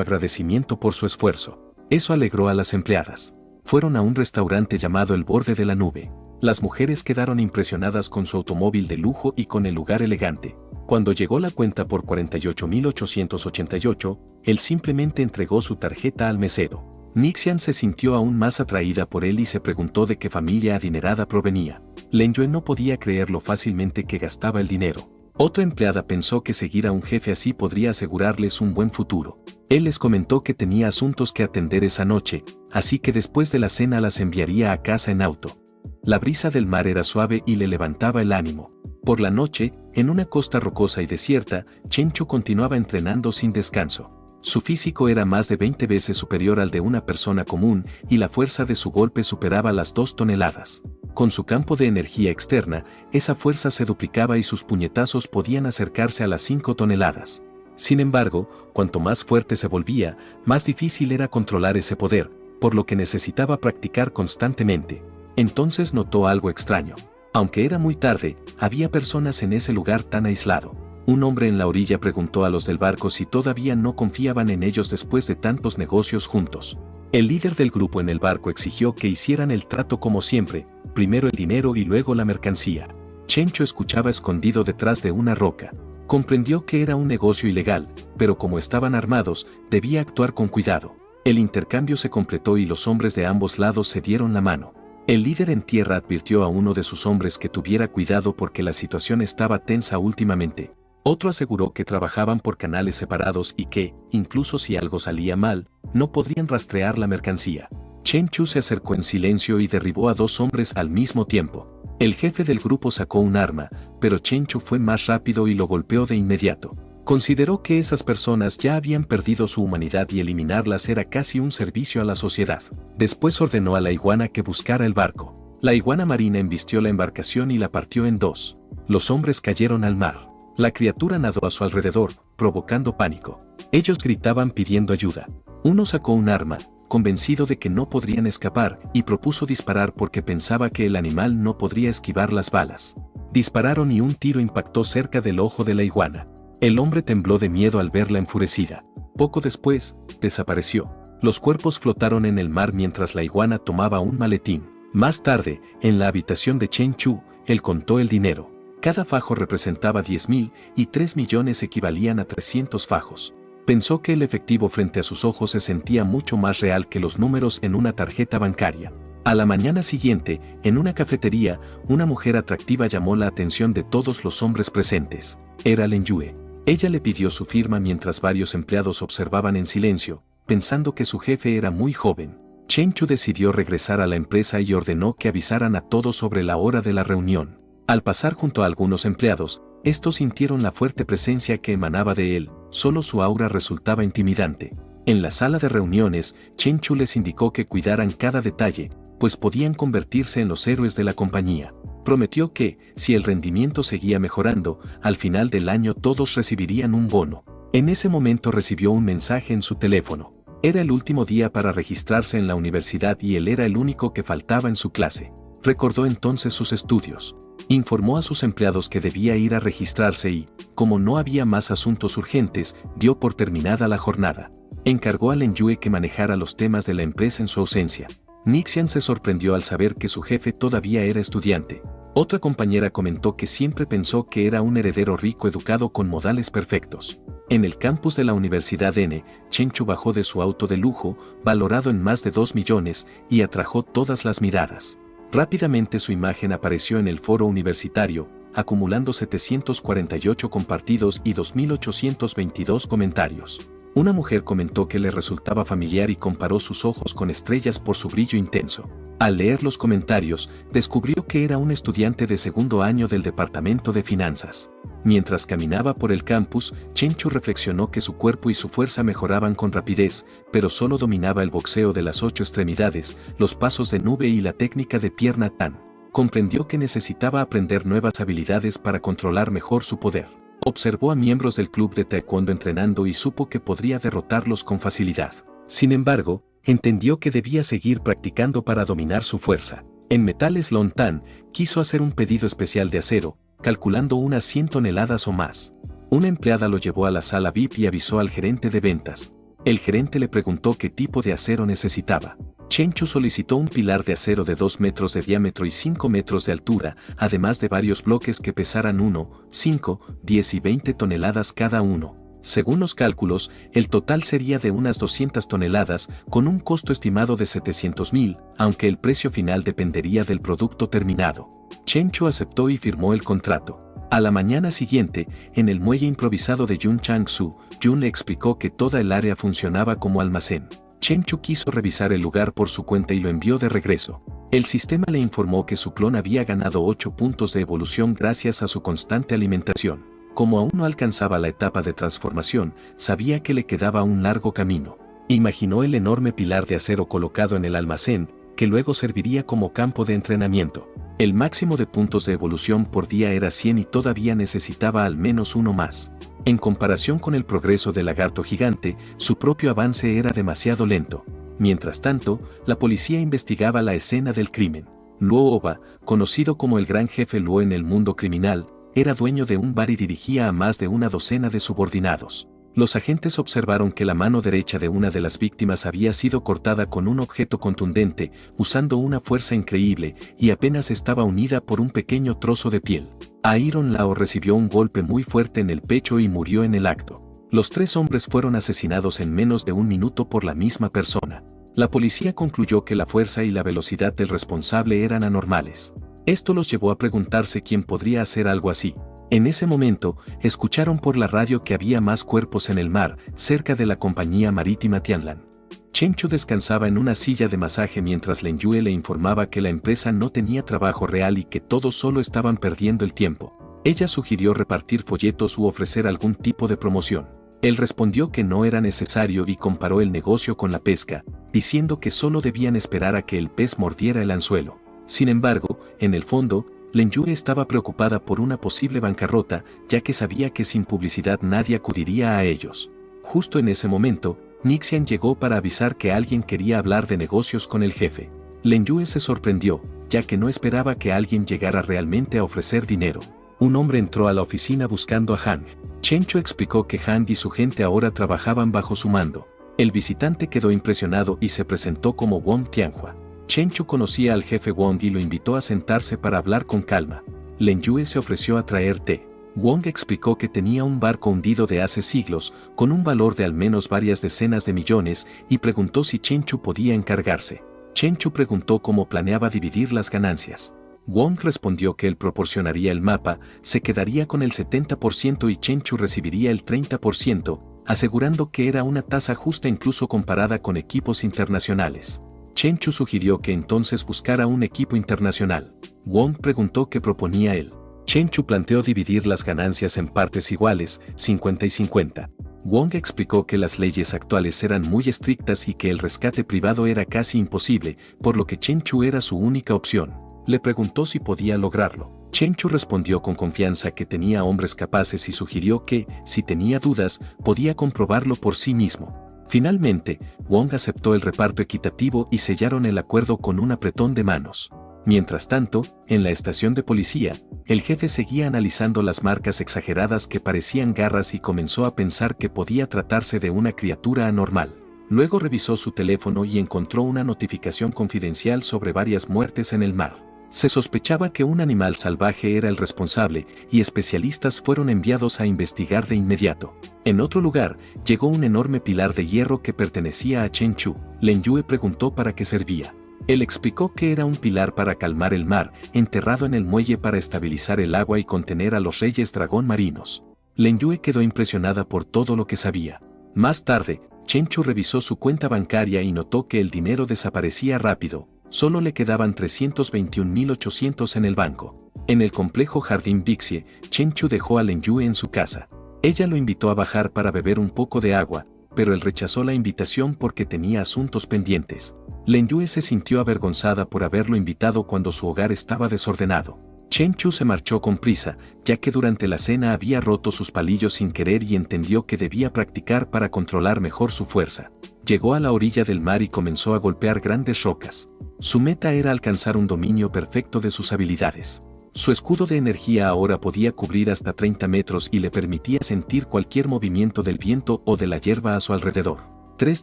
agradecimiento por su esfuerzo. Eso alegró a las empleadas. Fueron a un restaurante llamado El Borde de la Nube. Las mujeres quedaron impresionadas con su automóvil de lujo y con el lugar elegante. Cuando llegó la cuenta por 48.888, él simplemente entregó su tarjeta al mesero. Nixian se sintió aún más atraída por él y se preguntó de qué familia adinerada provenía. Len Yue no podía creer lo fácilmente que gastaba el dinero. Otra empleada pensó que seguir a un jefe así podría asegurarles un buen futuro. Él les comentó que tenía asuntos que atender esa noche, así que después de la cena las enviaría a casa en auto. La brisa del mar era suave y le levantaba el ánimo. Por la noche, en una costa rocosa y desierta, Chenchu continuaba entrenando sin descanso. Su físico era más de 20 veces superior al de una persona común y la fuerza de su golpe superaba las 2 toneladas. Con su campo de energía externa, esa fuerza se duplicaba y sus puñetazos podían acercarse a las 5 toneladas. Sin embargo, cuanto más fuerte se volvía, más difícil era controlar ese poder, por lo que necesitaba practicar constantemente. Entonces notó algo extraño. Aunque era muy tarde, había personas en ese lugar tan aislado. Un hombre en la orilla preguntó a los del barco si todavía no confiaban en ellos después de tantos negocios juntos. El líder del grupo en el barco exigió que hicieran el trato como siempre, primero el dinero y luego la mercancía. Chenchu escuchaba escondido detrás de una roca. Comprendió que era un negocio ilegal, pero como estaban armados, debía actuar con cuidado. El intercambio se completó y los hombres de ambos lados se dieron la mano. El líder en tierra advirtió a uno de sus hombres que tuviera cuidado porque la situación estaba tensa últimamente. Otro aseguró que trabajaban por canales separados y que, incluso si algo salía mal, no podrían rastrear la mercancía. Chen Chu se acercó en silencio y derribó a 2 hombres al mismo tiempo. El jefe del grupo sacó un arma, pero Chen Chu fue más rápido y lo golpeó de inmediato. Consideró que esas personas ya habían perdido su humanidad y eliminarlas era casi un servicio a la sociedad. Después ordenó a la iguana que buscara el barco. La iguana marina embistió la embarcación y la partió en 2. Los hombres cayeron al mar. La criatura nadó a su alrededor, provocando pánico. Ellos gritaban pidiendo ayuda. Uno sacó un arma, convencido de que no podrían escapar, y propuso disparar porque pensaba que el animal no podría esquivar las balas. Dispararon y un tiro impactó cerca del ojo de la iguana. El hombre tembló de miedo al verla enfurecida. Poco después, desapareció. Los cuerpos flotaron en el mar mientras la iguana tomaba un maletín. Más tarde, en la habitación de Chen Chu, él contó el dinero. Cada fajo representaba 10.000 y 3 millones equivalían a 300 fajos. Pensó que el efectivo frente a sus ojos se sentía mucho más real que los números en una tarjeta bancaria. A la mañana siguiente, en una cafetería, una mujer atractiva llamó la atención de todos los hombres presentes. Era Len Yue. Ella le pidió su firma mientras varios empleados observaban en silencio, pensando que su jefe era muy joven. Chen Chu decidió regresar a la empresa y ordenó que avisaran a todos sobre la hora de la reunión. Al pasar junto a algunos empleados, estos sintieron la fuerte presencia que emanaba de él, solo su aura resultaba intimidante. En la sala de reuniones, Chen Chu les indicó que cuidaran cada detalle, pues podían convertirse en los héroes de la compañía. Prometió que, si el rendimiento seguía mejorando, al final del año todos recibirían un bono. En ese momento recibió un mensaje en su teléfono. Era el último día para registrarse en la universidad y él era el único que faltaba en su clase. Recordó entonces sus estudios. Informó a sus empleados que debía ir a registrarse y, como no había más asuntos urgentes, dio por terminada la jornada. Encargó a Len Yue que manejara los temas de la empresa en su ausencia. Nixian se sorprendió al saber que su jefe todavía era estudiante. Otra compañera comentó que siempre pensó que era un heredero rico educado con modales perfectos. En el campus de la Universidad N, Chen Chu bajó de su auto de lujo, valorado en más de 2 millones, y atrajo todas las miradas. Rápidamente su imagen apareció en el foro universitario, acumulando 748 compartidos y 2.822 comentarios. Una mujer comentó que le resultaba familiar y comparó sus ojos con estrellas por su brillo intenso. Al leer los comentarios, descubrió que era un estudiante de segundo año del departamento de finanzas. Mientras caminaba por el campus, Chen Chu reflexionó que su cuerpo y su fuerza mejoraban con rapidez, pero solo dominaba el boxeo de las 8 extremidades, los pasos de nube y la técnica de pierna tan. Comprendió que necesitaba aprender nuevas habilidades para controlar mejor su poder. Observó a miembros del club de taekwondo entrenando y supo que podría derrotarlos con facilidad. Sin embargo, entendió que debía seguir practicando para dominar su fuerza. En Metales Lon Tan, quiso hacer un pedido especial de acero, calculando unas 100 toneladas o más. Una empleada lo llevó a la sala VIP y avisó al gerente de ventas. El gerente le preguntó qué tipo de acero necesitaba. Chen Chu solicitó un pilar de acero de 2 metros de diámetro y 5 metros de altura, además de varios bloques que pesaran 1, 5, 10 y 20 toneladas cada uno. Según los cálculos, el total sería de unas 200 toneladas, con un costo estimado de 700,000, aunque el precio final dependería del producto terminado. Chen Chu aceptó y firmó el contrato. A la mañana siguiente, en el muelle improvisado de Yun Chang-su, Yun le explicó que toda el área funcionaba como almacén. Chen Chu quiso revisar el lugar por su cuenta y lo envió de regreso. El sistema le informó que su clon había ganado 8 puntos de evolución gracias a su constante alimentación. Como aún no alcanzaba la etapa de transformación, sabía que le quedaba un largo camino. Imaginó el enorme pilar de acero colocado en el almacén, que luego serviría como campo de entrenamiento. El máximo de puntos de evolución por día era 100 y todavía necesitaba al menos uno más. En comparación con el progreso del lagarto gigante, su propio avance era demasiado lento. Mientras tanto, la policía investigaba la escena del crimen. Luo Oba, conocido como el gran jefe Luo en el mundo criminal, era dueño de un bar y dirigía a más de una docena de subordinados. Los agentes observaron que la mano derecha de una de las víctimas había sido cortada con un objeto contundente, usando una fuerza increíble, y apenas estaba unida por un pequeño trozo de piel. Iron Lao recibió un golpe muy fuerte en el pecho y murió en el acto. Los 3 hombres fueron asesinados en menos de un minuto por la misma persona. La policía concluyó que la fuerza y la velocidad del responsable eran anormales. Esto los llevó a preguntarse quién podría hacer algo así. En ese momento, escucharon por la radio que había más cuerpos en el mar, cerca de la compañía marítima Tianlan. Chen Chu descansaba en una silla de masaje mientras Len Yue le informaba que la empresa no tenía trabajo real y que todos solo estaban perdiendo el tiempo. Ella sugirió repartir folletos u ofrecer algún tipo de promoción. Él respondió que no era necesario y comparó el negocio con la pesca, diciendo que solo debían esperar a que el pez mordiera el anzuelo. Sin embargo, en el fondo, Len Yue estaba preocupada por una posible bancarrota, ya que sabía que sin publicidad nadie acudiría a ellos. Justo en ese momento, Nixian llegó para avisar que alguien quería hablar de negocios con el jefe. Len Yue se sorprendió, ya que no esperaba que alguien llegara realmente a ofrecer dinero. Un hombre entró a la oficina buscando a Hang. Chen Chu explicó que Hang y su gente ahora trabajaban bajo su mando. El visitante quedó impresionado y se presentó como Wong Tianhua. Chen Chu conocía al jefe Wong y lo invitó a sentarse para hablar con calma. Len Yue se ofreció a traer té. Wong explicó que tenía un barco hundido de hace siglos, con un valor de al menos varias decenas de millones, y preguntó si Chen Chu podía encargarse. Chen Chu preguntó cómo planeaba dividir las ganancias. Wong respondió que él proporcionaría el mapa, se quedaría con el 70% y Chen Chu recibiría el 30%, asegurando que era una tasa justa incluso comparada con equipos internacionales. Chen Chu sugirió que entonces buscara un equipo internacional. Wong preguntó qué proponía él. Chen Chu planteó dividir las ganancias en partes iguales, 50 y 50. Wong explicó que las leyes actuales eran muy estrictas y que el rescate privado era casi imposible, por lo que Chen Chu era su única opción. Le preguntó si podía lograrlo. Chen Chu respondió con confianza que tenía hombres capaces y sugirió que, si tenía dudas, podía comprobarlo por sí mismo. Finalmente, Wong aceptó el reparto equitativo y sellaron el acuerdo con un apretón de manos. Mientras tanto, en la estación de policía, el jefe seguía analizando las marcas exageradas que parecían garras y comenzó a pensar que podía tratarse de una criatura anormal. Luego revisó su teléfono y encontró una notificación confidencial sobre varias muertes en el mar. Se sospechaba que un animal salvaje era el responsable y especialistas fueron enviados a investigar de inmediato. En otro lugar, llegó un enorme pilar de hierro que pertenecía a Chen Chu. Len Yue preguntó para qué servía. Él explicó que era un pilar para calmar el mar, enterrado en el muelle para estabilizar el agua y contener a los reyes dragón marinos. Len Yue quedó impresionada por todo lo que sabía. Más tarde, Chen Chu revisó su cuenta bancaria y notó que el dinero desaparecía rápido. Solo le quedaban 321.800 en el banco. En el complejo Jardín Bixie, Chen Chu dejó a Len Yue en su casa. Ella lo invitó a bajar para beber un poco de agua, pero él rechazó la invitación porque tenía asuntos pendientes. Len Yue se sintió avergonzada por haberlo invitado cuando su hogar estaba desordenado. Chen Chu se marchó con prisa, ya que durante la cena había roto sus palillos sin querer y entendió que debía practicar para controlar mejor su fuerza. Llegó a la orilla del mar y comenzó a golpear grandes rocas. Su meta era alcanzar un dominio perfecto de sus habilidades. Su escudo de energía ahora podía cubrir hasta 30 metros y le permitía sentir cualquier movimiento del viento o de la hierba a su alrededor. 3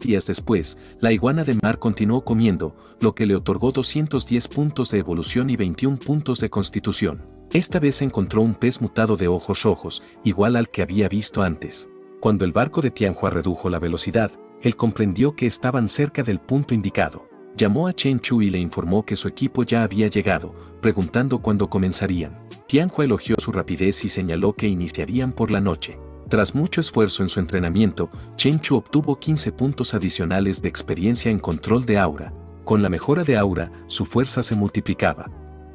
días después, la iguana de mar continuó comiendo, lo que le otorgó 210 puntos de evolución y 21 puntos de constitución. Esta vez encontró un pez mutado de ojos rojos, igual al que había visto antes. Cuando el barco de Tianhua redujo la velocidad, él comprendió que estaban cerca del punto indicado. Llamó a Chen Chu y le informó que su equipo ya había llegado, preguntando cuándo comenzarían. Tianhua elogió su rapidez y señaló que iniciarían por la noche. Tras mucho esfuerzo en su entrenamiento, Chen Chu obtuvo 15 puntos adicionales de experiencia en control de aura. Con la mejora de aura, su fuerza se multiplicaba.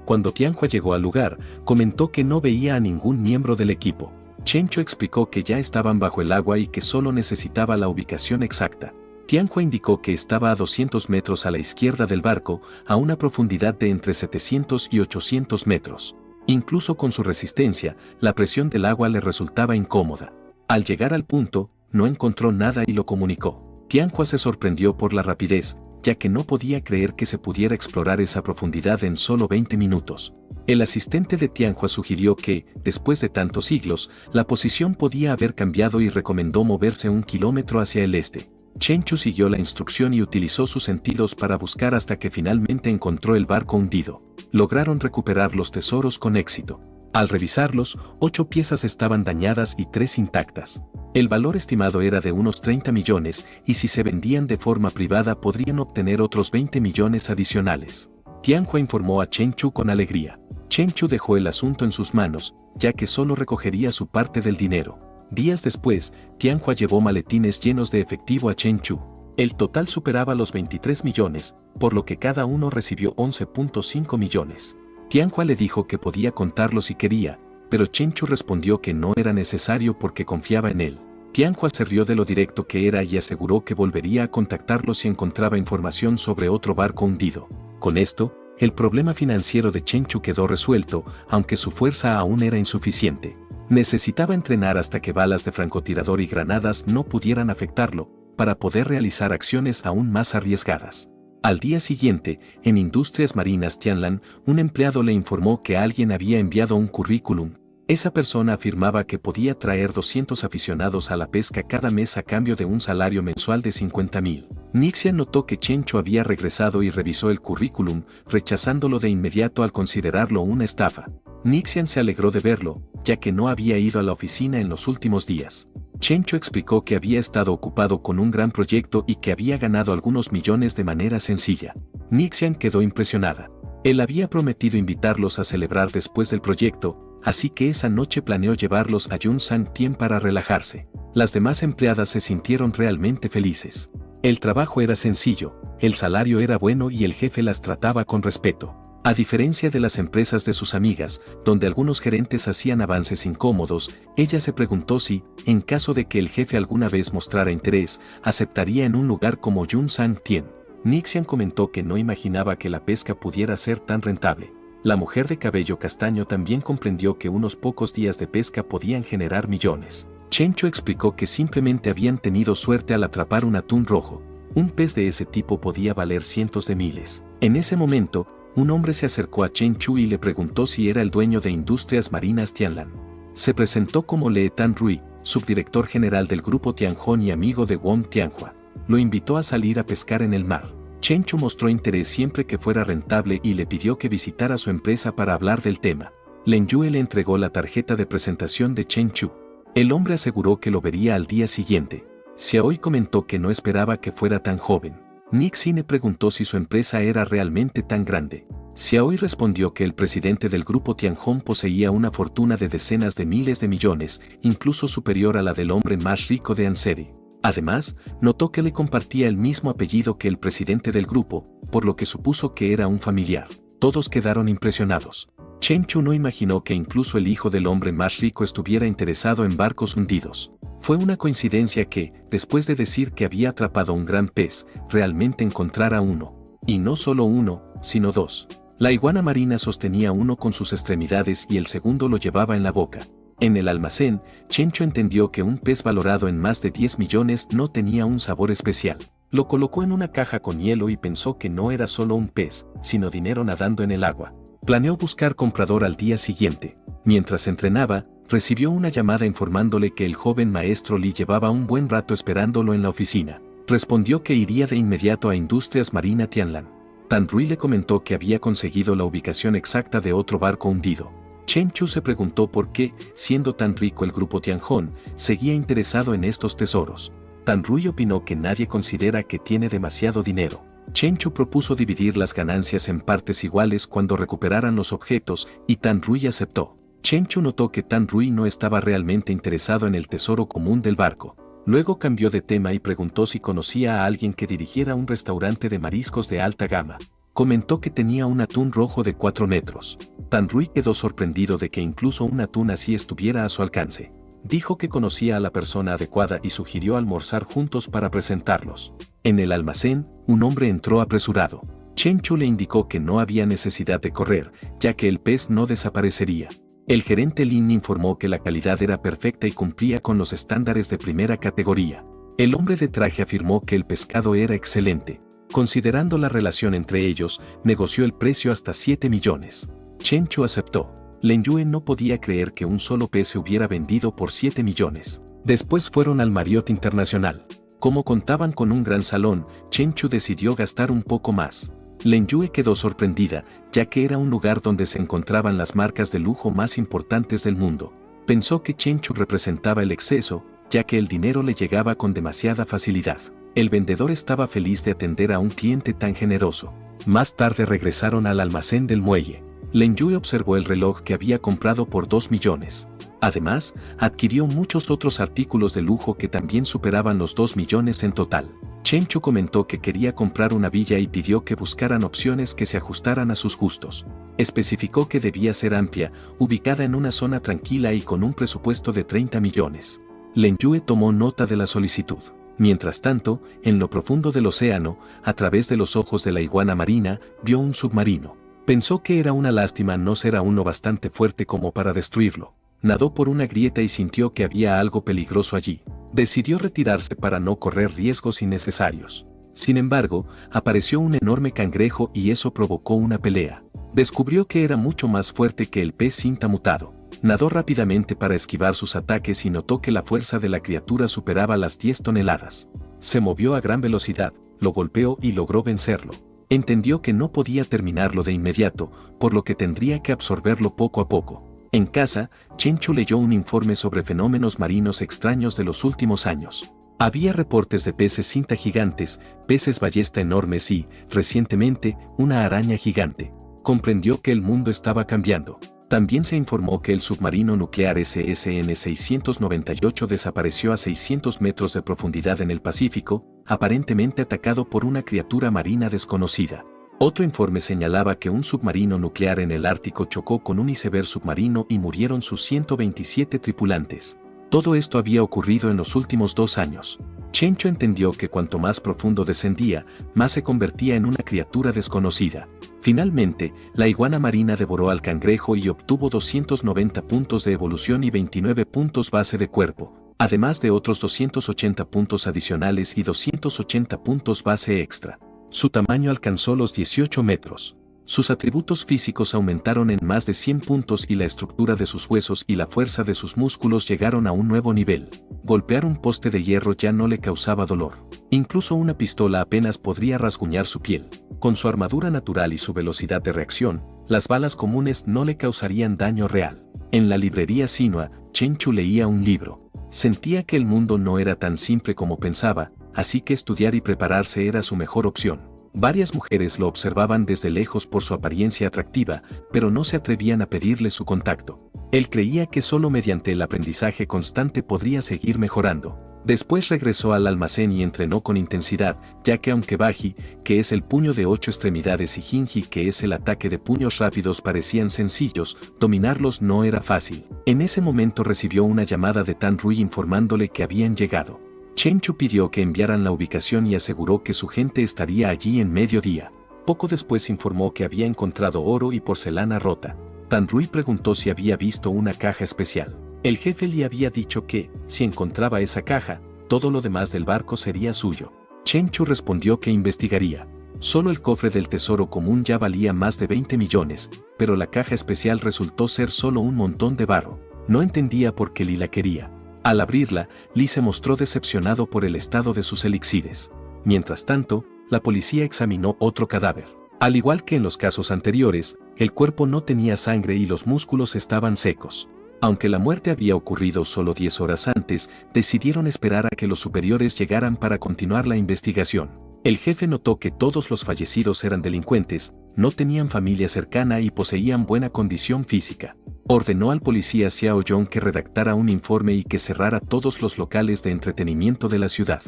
Cuando Tianhua llegó al lugar, comentó que no veía a ningún miembro del equipo. Chen Chu explicó que ya estaban bajo el agua y que solo necesitaba la ubicación exacta. Tianhua indicó que estaba a 200 metros a la izquierda del barco, a una profundidad de entre 700 y 800 metros. Incluso con su resistencia, la presión del agua le resultaba incómoda. Al llegar al punto, no encontró nada y lo comunicó. Tianhua se sorprendió por la rapidez, ya que no podía creer que se pudiera explorar esa profundidad en solo 20 minutos. El asistente de Tianhua sugirió que, después de tantos siglos, la posición podía haber cambiado y recomendó moverse 1 kilómetro hacia el este. Chen Chu siguió la instrucción y utilizó sus sentidos para buscar hasta que finalmente encontró el barco hundido. Lograron recuperar los tesoros con éxito. Al revisarlos, 8 piezas estaban dañadas y 3 intactas. El valor estimado era de unos 30 millones y si se vendían de forma privada podrían obtener otros 20 millones adicionales. Tianhua informó a Chen Chu con alegría. Chen Chu dejó el asunto en sus manos, ya que solo recogería su parte del dinero. Días después, Tianhua llevó maletines llenos de efectivo a Chen Chu. El total superaba los 23 millones, por lo que cada uno recibió 11.5 millones. Tianhua le dijo que podía contarlo si quería, pero Chen Chu respondió que no era necesario porque confiaba en él. Tianhua se rió de lo directo que era y aseguró que volvería a contactarlo si encontraba información sobre otro barco hundido. Con esto, el problema financiero de Chen Chu quedó resuelto, aunque su fuerza aún era insuficiente. Necesitaba entrenar hasta que balas de francotirador y granadas no pudieran afectarlo, para poder realizar acciones aún más arriesgadas. Al día siguiente, en Industrias Marinas Tianlan, un empleado le informó que alguien había enviado un currículum. Esa persona afirmaba que podía traer 200 aficionados a la pesca cada mes a cambio de un salario mensual de 50.000. Nixian notó que Chen Chu había regresado y revisó el currículum, rechazándolo de inmediato al considerarlo una estafa. Nixian se alegró de verlo, ya que no había ido a la oficina en los últimos días. Chen Chu explicó que había estado ocupado con un gran proyecto y que había ganado algunos millones de manera sencilla. Nixian quedó impresionada. Él había prometido invitarlos a celebrar después del proyecto, así que esa noche planeó llevarlos a Yunsan Tien para relajarse. Las demás empleadas se sintieron realmente felices. El trabajo era sencillo, el salario era bueno y el jefe las trataba con respeto. A diferencia de las empresas de sus amigas, donde algunos gerentes hacían avances incómodos, ella se preguntó si, en caso de que el jefe alguna vez mostrara interés, aceptaría en un lugar como Yun Sang Tien. Nixian comentó que no imaginaba que la pesca pudiera ser tan rentable. La mujer de cabello castaño también comprendió que unos pocos días de pesca podían generar millones. Chencho explicó que simplemente habían tenido suerte al atrapar un atún rojo. Un pez de ese tipo podía valer cientos de miles. En ese momento, un hombre se acercó a Chen Chu y le preguntó si era el dueño de Industrias Marinas Tianlan. Se presentó como Le Tan Rui, subdirector general del grupo Tianhong y amigo de Wong Tianhua. Lo invitó a salir a pescar en el mar. Chen Chu mostró interés siempre que fuera rentable y le pidió que visitara su empresa para hablar del tema. Len Yue le entregó la tarjeta de presentación de Chen Chu. El hombre aseguró que lo vería al día siguiente. Xiaoi comentó que no esperaba que fuera tan joven. Nixine preguntó si su empresa era realmente tan grande. Xiaoi respondió que el presidente del grupo Tianhong poseía una fortuna de decenas de miles de millones, incluso superior a la del hombre más rico de Anseri. Además, notó que le compartía el mismo apellido que el presidente del grupo, por lo que supuso que era un familiar. Todos quedaron impresionados. Chen Chu no imaginó que incluso el hijo del hombre más rico estuviera interesado en barcos hundidos. Fue una coincidencia que, después de decir que había atrapado un gran pez, realmente encontrara uno. Y no solo uno, sino dos. La iguana marina sostenía uno con sus extremidades y el segundo lo llevaba en la boca. En el almacén, Chen Chu entendió que un pez valorado en más de 10 millones no tenía un sabor especial. Lo colocó en una caja con hielo y pensó que no era solo un pez, sino dinero nadando en el agua. Planeó buscar comprador al día siguiente. Mientras entrenaba, recibió una llamada informándole que el joven maestro Li llevaba un buen rato esperándolo en la oficina. Respondió que iría de inmediato a Industrias Marina Tianlan. Tan Rui le comentó que había conseguido la ubicación exacta de otro barco hundido. Chen Chu se preguntó por qué, siendo tan rico el grupo Tianhong, seguía interesado en estos tesoros. Tan Rui opinó que nadie considera que tiene demasiado dinero. Chen Chu propuso dividir las ganancias en partes iguales cuando recuperaran los objetos y Tan Rui aceptó. Chen Chu notó que Tan Rui no estaba realmente interesado en el tesoro común del barco. Luego cambió de tema y preguntó si conocía a alguien que dirigiera un restaurante de mariscos de alta gama. Comentó que tenía un atún rojo de 4 metros. Tan Rui quedó sorprendido de que incluso un atún así estuviera a su alcance. Dijo que conocía a la persona adecuada y sugirió almorzar juntos para presentarlos. En el almacén, un hombre entró apresurado. Chen Chu le indicó que no había necesidad de correr, ya que el pez no desaparecería. El gerente Lin informó que la calidad era perfecta y cumplía con los estándares de primera categoría. El hombre de traje afirmó que el pescado era excelente. Considerando la relación entre ellos, negoció el precio hasta 7 millones. Chen Chu aceptó. Len Yue no podía creer que un solo pez se hubiera vendido por 7 millones. Después fueron al Marriott Internacional. Como contaban con un gran salón, Chen Chu decidió gastar un poco más. Len Yue quedó sorprendida, ya que era un lugar donde se encontraban las marcas de lujo más importantes del mundo. Pensó que Chen Chu representaba el exceso, ya que el dinero le llegaba con demasiada facilidad. El vendedor estaba feliz de atender a un cliente tan generoso. Más tarde regresaron al almacén del muelle. Len Yue observó el reloj que había comprado por 2 millones. Además, adquirió muchos otros artículos de lujo que también superaban los 2 millones en total. Chen Chu comentó que quería comprar una villa y pidió que buscaran opciones que se ajustaran a sus gustos. Especificó que debía ser amplia, ubicada en una zona tranquila y con un presupuesto de 30 millones. Len Yue tomó nota de la solicitud. Mientras tanto, en lo profundo del océano, a través de los ojos de la iguana marina, vio un submarino. Pensó que era una lástima no ser aún lo bastante fuerte como para destruirlo. Nadó por una grieta y sintió que había algo peligroso allí. Decidió retirarse para no correr riesgos innecesarios. Sin embargo, apareció un enorme cangrejo y eso provocó una pelea. Descubrió que era mucho más fuerte que el pez cinta mutado. Nadó rápidamente para esquivar sus ataques y notó que la fuerza de la criatura superaba las 10 toneladas. Se movió a gran velocidad, lo golpeó y logró vencerlo. Entendió que no podía terminarlo de inmediato, por lo que tendría que absorberlo poco a poco. En casa, Chen Chu leyó un informe sobre fenómenos marinos extraños de los últimos años. Había reportes de peces cinta gigantes, peces ballesta enormes y, recientemente, una araña gigante. Comprendió que el mundo estaba cambiando. También se informó que el submarino nuclear SSN-698 desapareció a 600 metros de profundidad en el Pacífico, aparentemente atacado por una criatura marina desconocida. Otro informe señalaba que un submarino nuclear en el Ártico chocó con un iceberg submarino y murieron sus 127 tripulantes. Todo esto había ocurrido en los últimos 2 años. Chencho entendió que cuanto más profundo descendía, más se convertía en una criatura desconocida. Finalmente, la iguana marina devoró al cangrejo y obtuvo 290 puntos de evolución y 29 puntos base de cuerpo, además de otros 280 puntos adicionales y 280 puntos base extra. Su tamaño alcanzó los 18 metros. Sus atributos físicos aumentaron en más de 100 puntos y la estructura de sus huesos y la fuerza de sus músculos llegaron a un nuevo nivel. Golpear un poste de hierro ya no le causaba dolor. Incluso una pistola apenas podría rasguñar su piel. Con su armadura natural y su velocidad de reacción, las balas comunes no le causarían daño real. En la librería Sinua, Chenchu leía un libro. Sentía que el mundo no era tan simple como pensaba, así que estudiar y prepararse era su mejor opción. Varias mujeres lo observaban desde lejos por su apariencia atractiva, pero no se atrevían a pedirle su contacto. Él creía que solo mediante el aprendizaje constante podría seguir mejorando. Después regresó al almacén y entrenó con intensidad, ya que aunque Baji, que es el puño de 8 extremidades, y Jinji, que es el ataque de puños rápidos, parecían sencillos, dominarlos no era fácil. En ese momento recibió una llamada de Tan Rui informándole que habían llegado. Chenchu pidió que enviaran la ubicación y aseguró que su gente estaría allí en mediodía. Poco después informó que había encontrado oro y porcelana rota. Tan Rui preguntó si había visto una caja especial. El jefe le había dicho que, si encontraba esa caja, todo lo demás del barco sería suyo. Chenchu respondió que investigaría. Solo el cofre del tesoro común ya valía más de 20 millones, pero la caja especial resultó ser solo un montón de barro. No entendía por qué Lee la quería. Al abrirla, Lee se mostró decepcionado por el estado de sus elixires. Mientras tanto, la policía examinó otro cadáver. Al igual que en los casos anteriores, el cuerpo no tenía sangre y los músculos estaban secos. Aunque la muerte había ocurrido solo 10 horas antes, decidieron esperar a que los superiores llegaran para continuar la investigación. El jefe notó que todos los fallecidos eran delincuentes, no tenían familia cercana y poseían buena condición física. Ordenó al policía Xiao Yong que redactara un informe y que cerrara todos los locales de entretenimiento de la ciudad.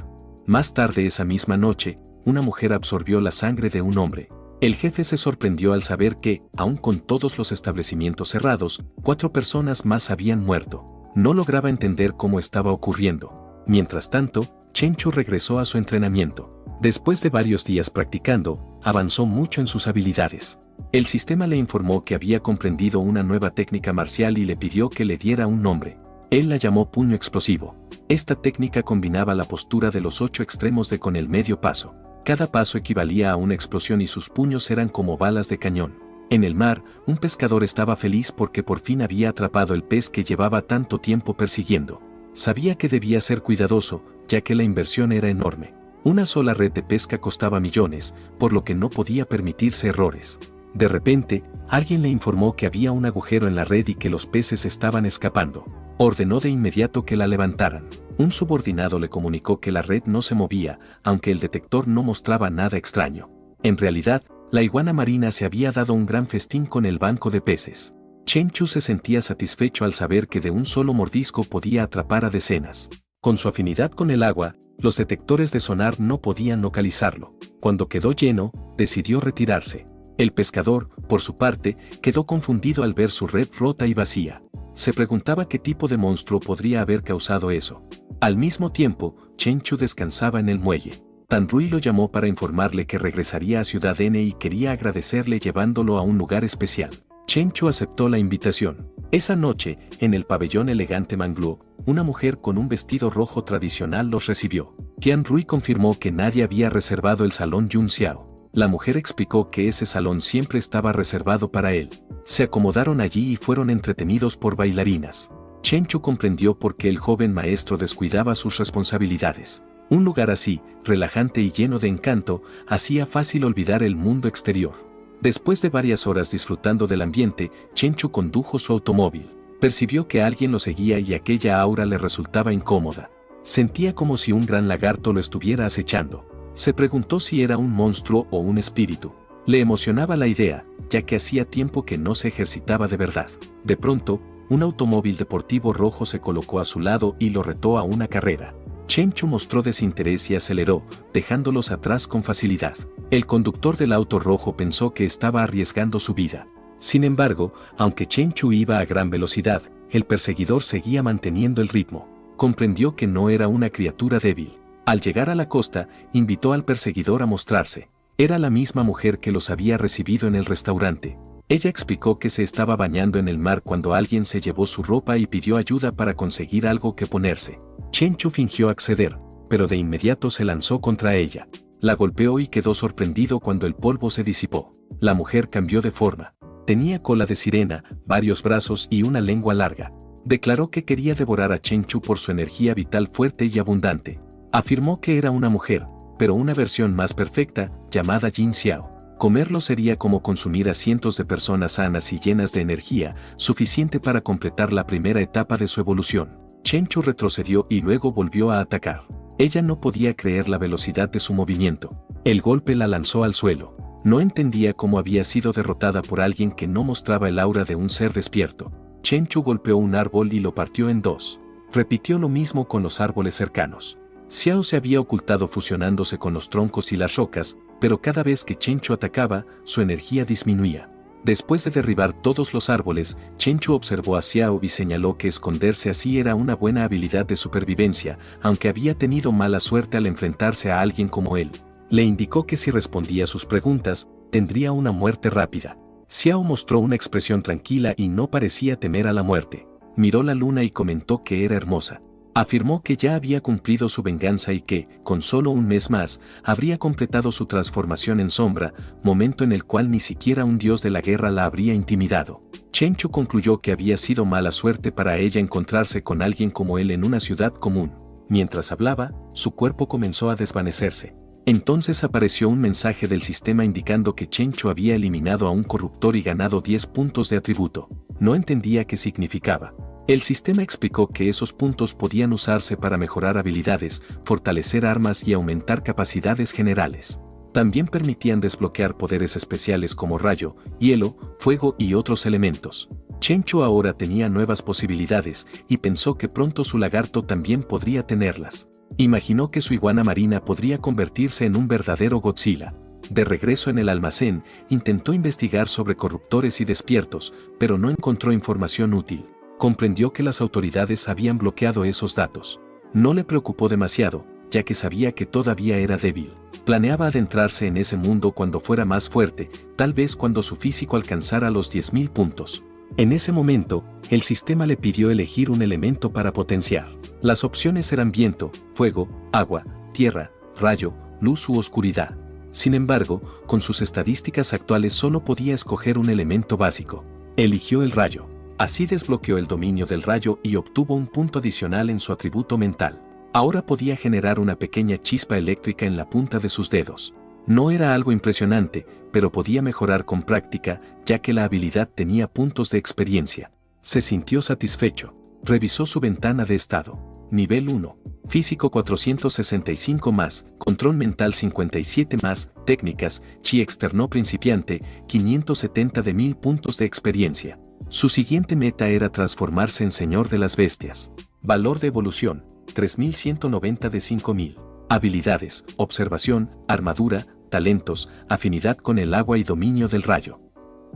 Más tarde esa misma noche, una mujer absorbió la sangre de un hombre. El jefe se sorprendió al saber que, aun con todos los establecimientos cerrados, 4 personas más habían muerto. No lograba entender cómo estaba ocurriendo. Mientras tanto, Chenchu regresó a su entrenamiento. Después de varios días practicando, avanzó mucho en sus habilidades. El sistema le informó que había comprendido una nueva técnica marcial y le pidió que le diera un nombre. Él la llamó puño explosivo. Esta técnica combinaba la postura de los 8 extremos con el medio paso. Cada paso equivalía a una explosión y sus puños eran como balas de cañón. En el mar, un pescador estaba feliz porque por fin había atrapado el pez que llevaba tanto tiempo persiguiendo. Sabía que debía ser cuidadoso, ya que la inversión era enorme. Una sola red de pesca costaba millones, por lo que no podía permitirse errores. De repente, alguien le informó que había un agujero en la red y que los peces estaban escapando. Ordenó de inmediato que la levantaran. Un subordinado le comunicó que la red no se movía, aunque el detector no mostraba nada extraño. En realidad, la iguana marina se había dado un gran festín con el banco de peces. Chenchu se sentía satisfecho al saber que de un solo mordisco podía atrapar a decenas. Con su afinidad con el agua, los detectores de sonar no podían localizarlo. Cuando quedó lleno, decidió retirarse. El pescador, por su parte, quedó confundido al ver su red rota y vacía. Se preguntaba qué tipo de monstruo podría haber causado eso. Al mismo tiempo, Chenchu descansaba en el muelle. Tan Rui lo llamó para informarle que regresaría a Ciudad N y quería agradecerle llevándolo a un lugar especial. Chenchu aceptó la invitación. Esa noche, en el pabellón elegante Mangluo, una mujer con un vestido rojo tradicional los recibió. Tian Rui confirmó que nadie había reservado el salón Yun Xiao. La mujer explicó que ese salón siempre estaba reservado para él. Se acomodaron allí y fueron entretenidos por bailarinas. Chenchu comprendió por qué el joven maestro descuidaba sus responsabilidades. Un lugar así, relajante y lleno de encanto, hacía fácil olvidar el mundo exterior. Después de varias horas disfrutando del ambiente, Chenchu condujo su automóvil. Percibió que alguien lo seguía y aquella aura le resultaba incómoda. Sentía como si un gran lagarto lo estuviera acechando. Se preguntó si era un monstruo o un espíritu. Le emocionaba la idea, ya que hacía tiempo que no se ejercitaba de verdad. De pronto, un automóvil deportivo rojo se colocó a su lado y lo retó a una carrera. Chenchu mostró desinterés y aceleró, dejándolos atrás con facilidad. El conductor del auto rojo pensó que estaba arriesgando su vida. Sin embargo, aunque Chenchu iba a gran velocidad, el perseguidor seguía manteniendo el ritmo. Comprendió que no era una criatura débil. Al llegar a la costa, invitó al perseguidor a mostrarse. Era la misma mujer que los había recibido en el restaurante. Ella explicó que se estaba bañando en el mar cuando alguien se llevó su ropa y pidió ayuda para conseguir algo que ponerse. Chenchu fingió acceder, pero de inmediato se lanzó contra ella. La golpeó y quedó sorprendido cuando el polvo se disipó. La mujer cambió de forma. Tenía cola de sirena, varios brazos y una lengua larga. Declaró que quería devorar a Chenchu por su energía vital fuerte y abundante. Afirmó que era una mujer, pero una versión más perfecta, llamada Jin Xiao. Comerlo sería como consumir a cientos de personas sanas y llenas de energía, suficiente para completar la primera etapa de su evolución. Chenchu retrocedió y luego volvió a atacar. Ella no podía creer la velocidad de su movimiento. El golpe la lanzó al suelo. No entendía cómo había sido derrotada por alguien que no mostraba el aura de un ser despierto. Chenchu golpeó un árbol y lo partió en dos. Repitió lo mismo con los árboles cercanos. Xiao se había ocultado fusionándose con los troncos y las rocas, pero cada vez que Chenchu atacaba, su energía disminuía. Después de derribar todos los árboles, Chenchu observó a Xiao y señaló que esconderse así era una buena habilidad de supervivencia, aunque había tenido mala suerte al enfrentarse a alguien como él. Le indicó que si respondía a sus preguntas, tendría una muerte rápida. Xiao mostró una expresión tranquila y no parecía temer a la muerte. Miró la luna y comentó que era hermosa. Afirmó que ya había cumplido su venganza y que, con solo un mes más, habría completado su transformación en sombra, momento en el cual ni siquiera un dios de la guerra la habría intimidado. Chenchu concluyó que había sido mala suerte para ella encontrarse con alguien como él en una ciudad común. Mientras hablaba, su cuerpo comenzó a desvanecerse. Entonces apareció un mensaje del sistema indicando que Chenchu había eliminado a un corruptor y ganado 10 puntos de atributo. No entendía qué significaba. El sistema explicó que esos puntos podían usarse para mejorar habilidades, fortalecer armas y aumentar capacidades generales. También permitían desbloquear poderes especiales como rayo, hielo, fuego y otros elementos. Chenchu ahora tenía nuevas posibilidades y pensó que pronto su lagarto también podría tenerlas. Imaginó que su iguana marina podría convertirse en un verdadero Godzilla. De regreso en el almacén, intentó investigar sobre corruptores y despiertos, pero no encontró información útil. Comprendió que las autoridades habían bloqueado esos datos. No le preocupó demasiado, ya que sabía que todavía era débil. Planeaba adentrarse en ese mundo cuando fuera más fuerte, tal vez cuando su físico alcanzara los 10.000 puntos. En ese momento, el sistema le pidió elegir un elemento para potenciar. Las opciones eran viento, fuego, agua, tierra, rayo, luz u oscuridad. Sin embargo, con sus estadísticas actuales solo podía escoger un elemento básico. Eligió el rayo. Así desbloqueó el dominio del rayo y obtuvo un punto adicional en su atributo mental. Ahora podía generar una pequeña chispa eléctrica en la punta de sus dedos. No era algo impresionante, pero podía mejorar con práctica, ya que la habilidad tenía puntos de experiencia. Se sintió satisfecho. Revisó su ventana de estado. Nivel 1. Físico 465 más, control mental 57 más, técnicas, chi externo principiante, 570 de 1000 puntos de experiencia. Su siguiente meta era transformarse en señor de las bestias. Valor de evolución, 3190 de 5000. Habilidades, observación, armadura, talentos, afinidad con el agua y dominio del rayo.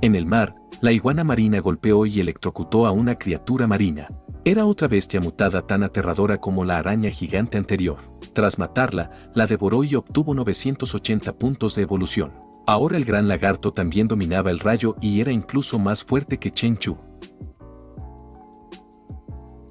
En el mar, la iguana marina golpeó y electrocutó a una criatura marina. Era otra bestia mutada tan aterradora como la araña gigante anterior. Tras matarla, la devoró y obtuvo 980 puntos de evolución. Ahora el gran lagarto también dominaba el rayo y era incluso más fuerte que Chenchu.